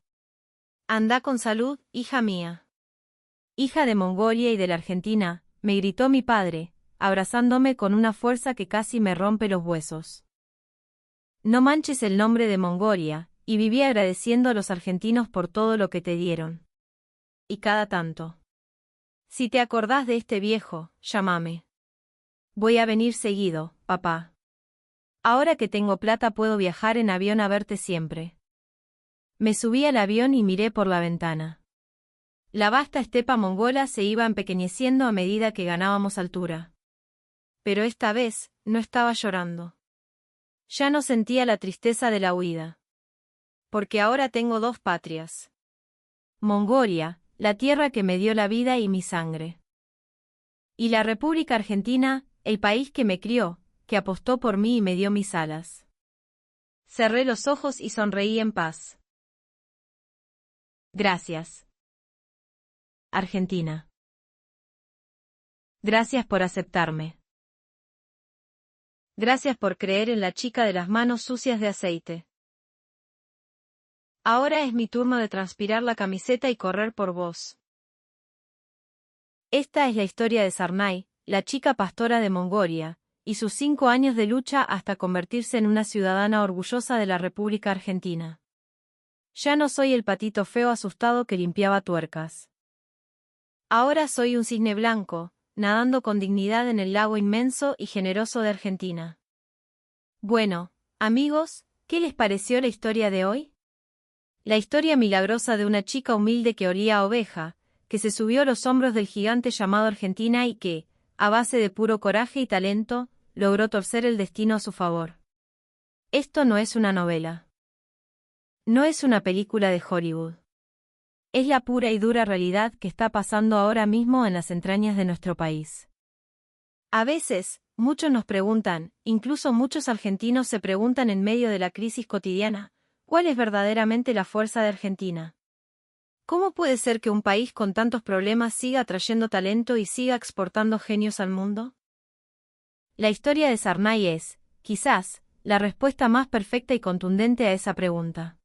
Anda con salud, hija mía. Hija de Mongolia y de la Argentina, me gritó mi padre, abrazándome con una fuerza que casi me rompe los huesos. No manches el nombre de Mongolia, y viví agradeciendo a los argentinos por todo lo que te dieron. Y cada tanto. Si te acordás de este viejo, llámame. Voy a venir seguido, papá. Ahora que tengo plata puedo viajar en avión a verte siempre. Me subí al avión y miré por la ventana. La vasta estepa mongola se iba empequeñeciendo a medida que ganábamos altura. Pero esta vez, no estaba llorando. Ya no sentía la tristeza de la huida. Porque ahora tengo 2 patrias. Mongolia, la tierra que me dio la vida y mi sangre. Y la República Argentina, el país que me crió, que apostó por mí y me dio mis alas. Cerré los ojos y sonreí en paz. Gracias. Argentina. Gracias por aceptarme. Gracias por creer en la chica de las manos sucias de aceite. Ahora es mi turno de transpirar la camiseta y correr por vos. Esta es la historia de Sarnay, la chica pastora de Mongolia, y sus 5 años de lucha hasta convertirse en una ciudadana orgullosa de la República Argentina. Ya no soy el patito feo asustado que limpiaba tuercas. Ahora soy un cisne blanco, nadando con dignidad en el lago inmenso y generoso de Argentina. Bueno, amigos, ¿qué les pareció la historia de hoy? La historia milagrosa de una chica humilde que olía a oveja, que se subió a los hombros del gigante llamado Argentina y que, a base de puro coraje y talento, logró torcer el destino a su favor. Esto no es una novela. No es una película de Hollywood. Es la pura y dura realidad que está pasando ahora mismo en las entrañas de nuestro país. A veces, muchos nos preguntan, incluso muchos argentinos se preguntan en medio de la crisis cotidiana, ¿cuál es verdaderamente la fuerza de Argentina? ¿Cómo puede ser que un país con tantos problemas siga atrayendo talento y siga exportando genios al mundo? La historia de Sarnay es, quizás, la respuesta más perfecta y contundente a esa pregunta.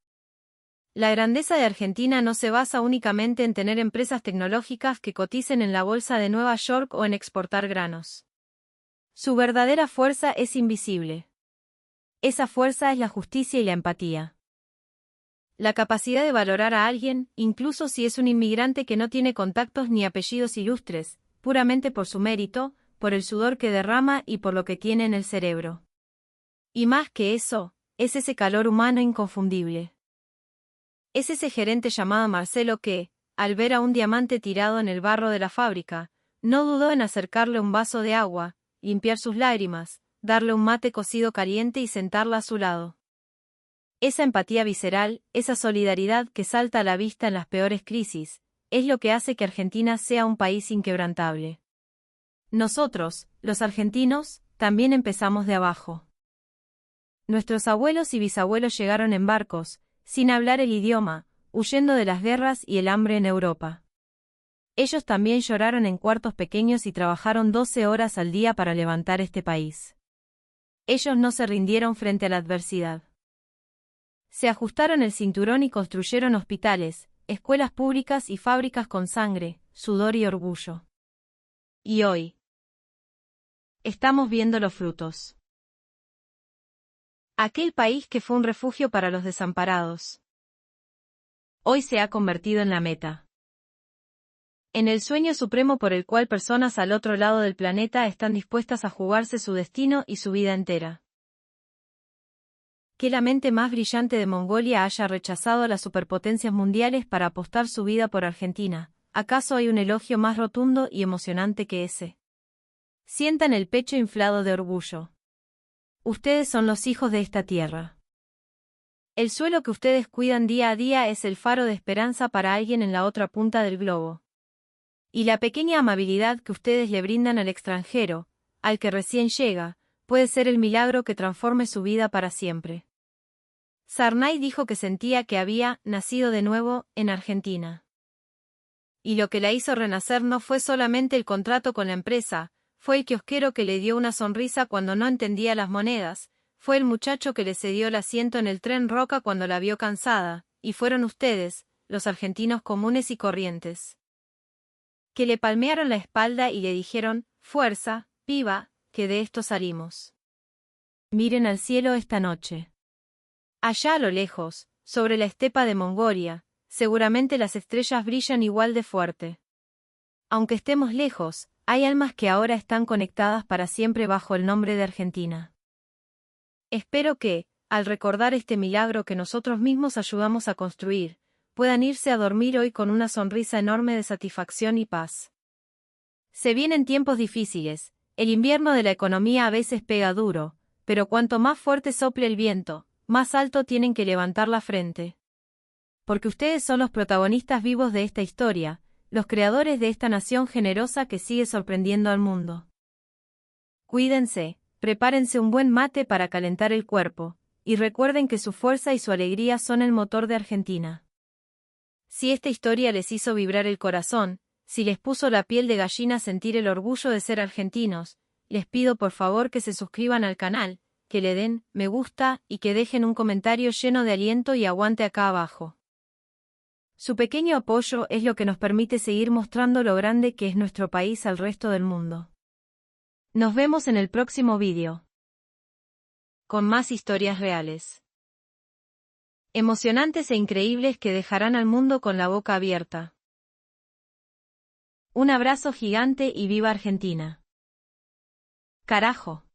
La grandeza de Argentina no se basa únicamente en tener empresas tecnológicas que coticen en la bolsa de Nueva York o en exportar granos. Su verdadera fuerza es invisible. Esa fuerza es la justicia y la empatía. La capacidad de valorar a alguien, incluso si es un inmigrante que no tiene contactos ni apellidos ilustres, puramente por su mérito, por el sudor que derrama y por lo que tiene en el cerebro. Y más que eso, es ese calor humano inconfundible. Es ese gerente llamado Marcelo que, al ver a un diamante tirado en el barro de la fábrica, no dudó en acercarle un vaso de agua, limpiar sus lágrimas, darle un mate cocido caliente y sentarla a su lado. Esa empatía visceral, esa solidaridad que salta a la vista en las peores crisis, es lo que hace que Argentina sea un país inquebrantable. Nosotros, los argentinos, también empezamos de abajo. Nuestros abuelos y bisabuelos llegaron en barcos, sin hablar el idioma, huyendo de las guerras y el hambre en Europa. Ellos también lloraron en cuartos pequeños y trabajaron 12 horas al día para levantar este país. Ellos no se rindieron frente a la adversidad. Se ajustaron el cinturón y construyeron hospitales, escuelas públicas y fábricas con sangre, sudor y orgullo. Y hoy estamos viendo los frutos. Aquel país que fue un refugio para los desamparados, hoy se ha convertido en la meta. En el sueño supremo por el cual personas al otro lado del planeta están dispuestas a jugarse su destino y su vida entera. Que la mente más brillante de Mongolia haya rechazado a las superpotencias mundiales para apostar su vida por Argentina, ¿acaso hay un elogio más rotundo y emocionante que ese? Sientan el pecho inflado de orgullo. Ustedes son los hijos de esta tierra. El suelo que ustedes cuidan día a día es el faro de esperanza para alguien en la otra punta del globo. Y la pequeña amabilidad que ustedes le brindan al extranjero, al que recién llega, puede ser el milagro que transforme su vida para siempre. Sarnay dijo que sentía que había nacido de nuevo en Argentina. Y lo que la hizo renacer no fue solamente el contrato con la empresa, fue el kiosquero que le dio una sonrisa cuando no entendía las monedas, fue el muchacho que le cedió el asiento en el tren Roca cuando la vio cansada, y fueron ustedes, los argentinos comunes y corrientes, que le palmearon la espalda y le dijeron, fuerza, piba, que de esto salimos. Miren al cielo esta noche. Allá a lo lejos, sobre la estepa de Mongolia, seguramente las estrellas brillan igual de fuerte. Aunque estemos lejos, hay almas que ahora están conectadas para siempre bajo el nombre de Argentina. Espero que, al recordar este milagro que nosotros mismos ayudamos a construir, puedan irse a dormir hoy con una sonrisa enorme de satisfacción y paz. Se vienen tiempos difíciles, el invierno de la economía a veces pega duro, pero cuanto más fuerte sople el viento, más alto tienen que levantar la frente. Porque ustedes son los protagonistas vivos de esta historia, los creadores de esta nación generosa que sigue sorprendiendo al mundo. Cuídense, prepárense un buen mate para calentar el cuerpo, y recuerden que su fuerza y su alegría son el motor de Argentina. Si esta historia les hizo vibrar el corazón, si les puso la piel de gallina sentir el orgullo de ser argentinos, les pido por favor que se suscriban al canal, que le den me gusta y que dejen un comentario lleno de aliento y aguante acá abajo. Su pequeño apoyo es lo que nos permite seguir mostrando lo grande que es nuestro país al resto del mundo. Nos vemos en el próximo vídeo. Con más historias reales. Emocionantes e increíbles que dejarán al mundo con la boca abierta. Un abrazo gigante y viva Argentina. Carajo.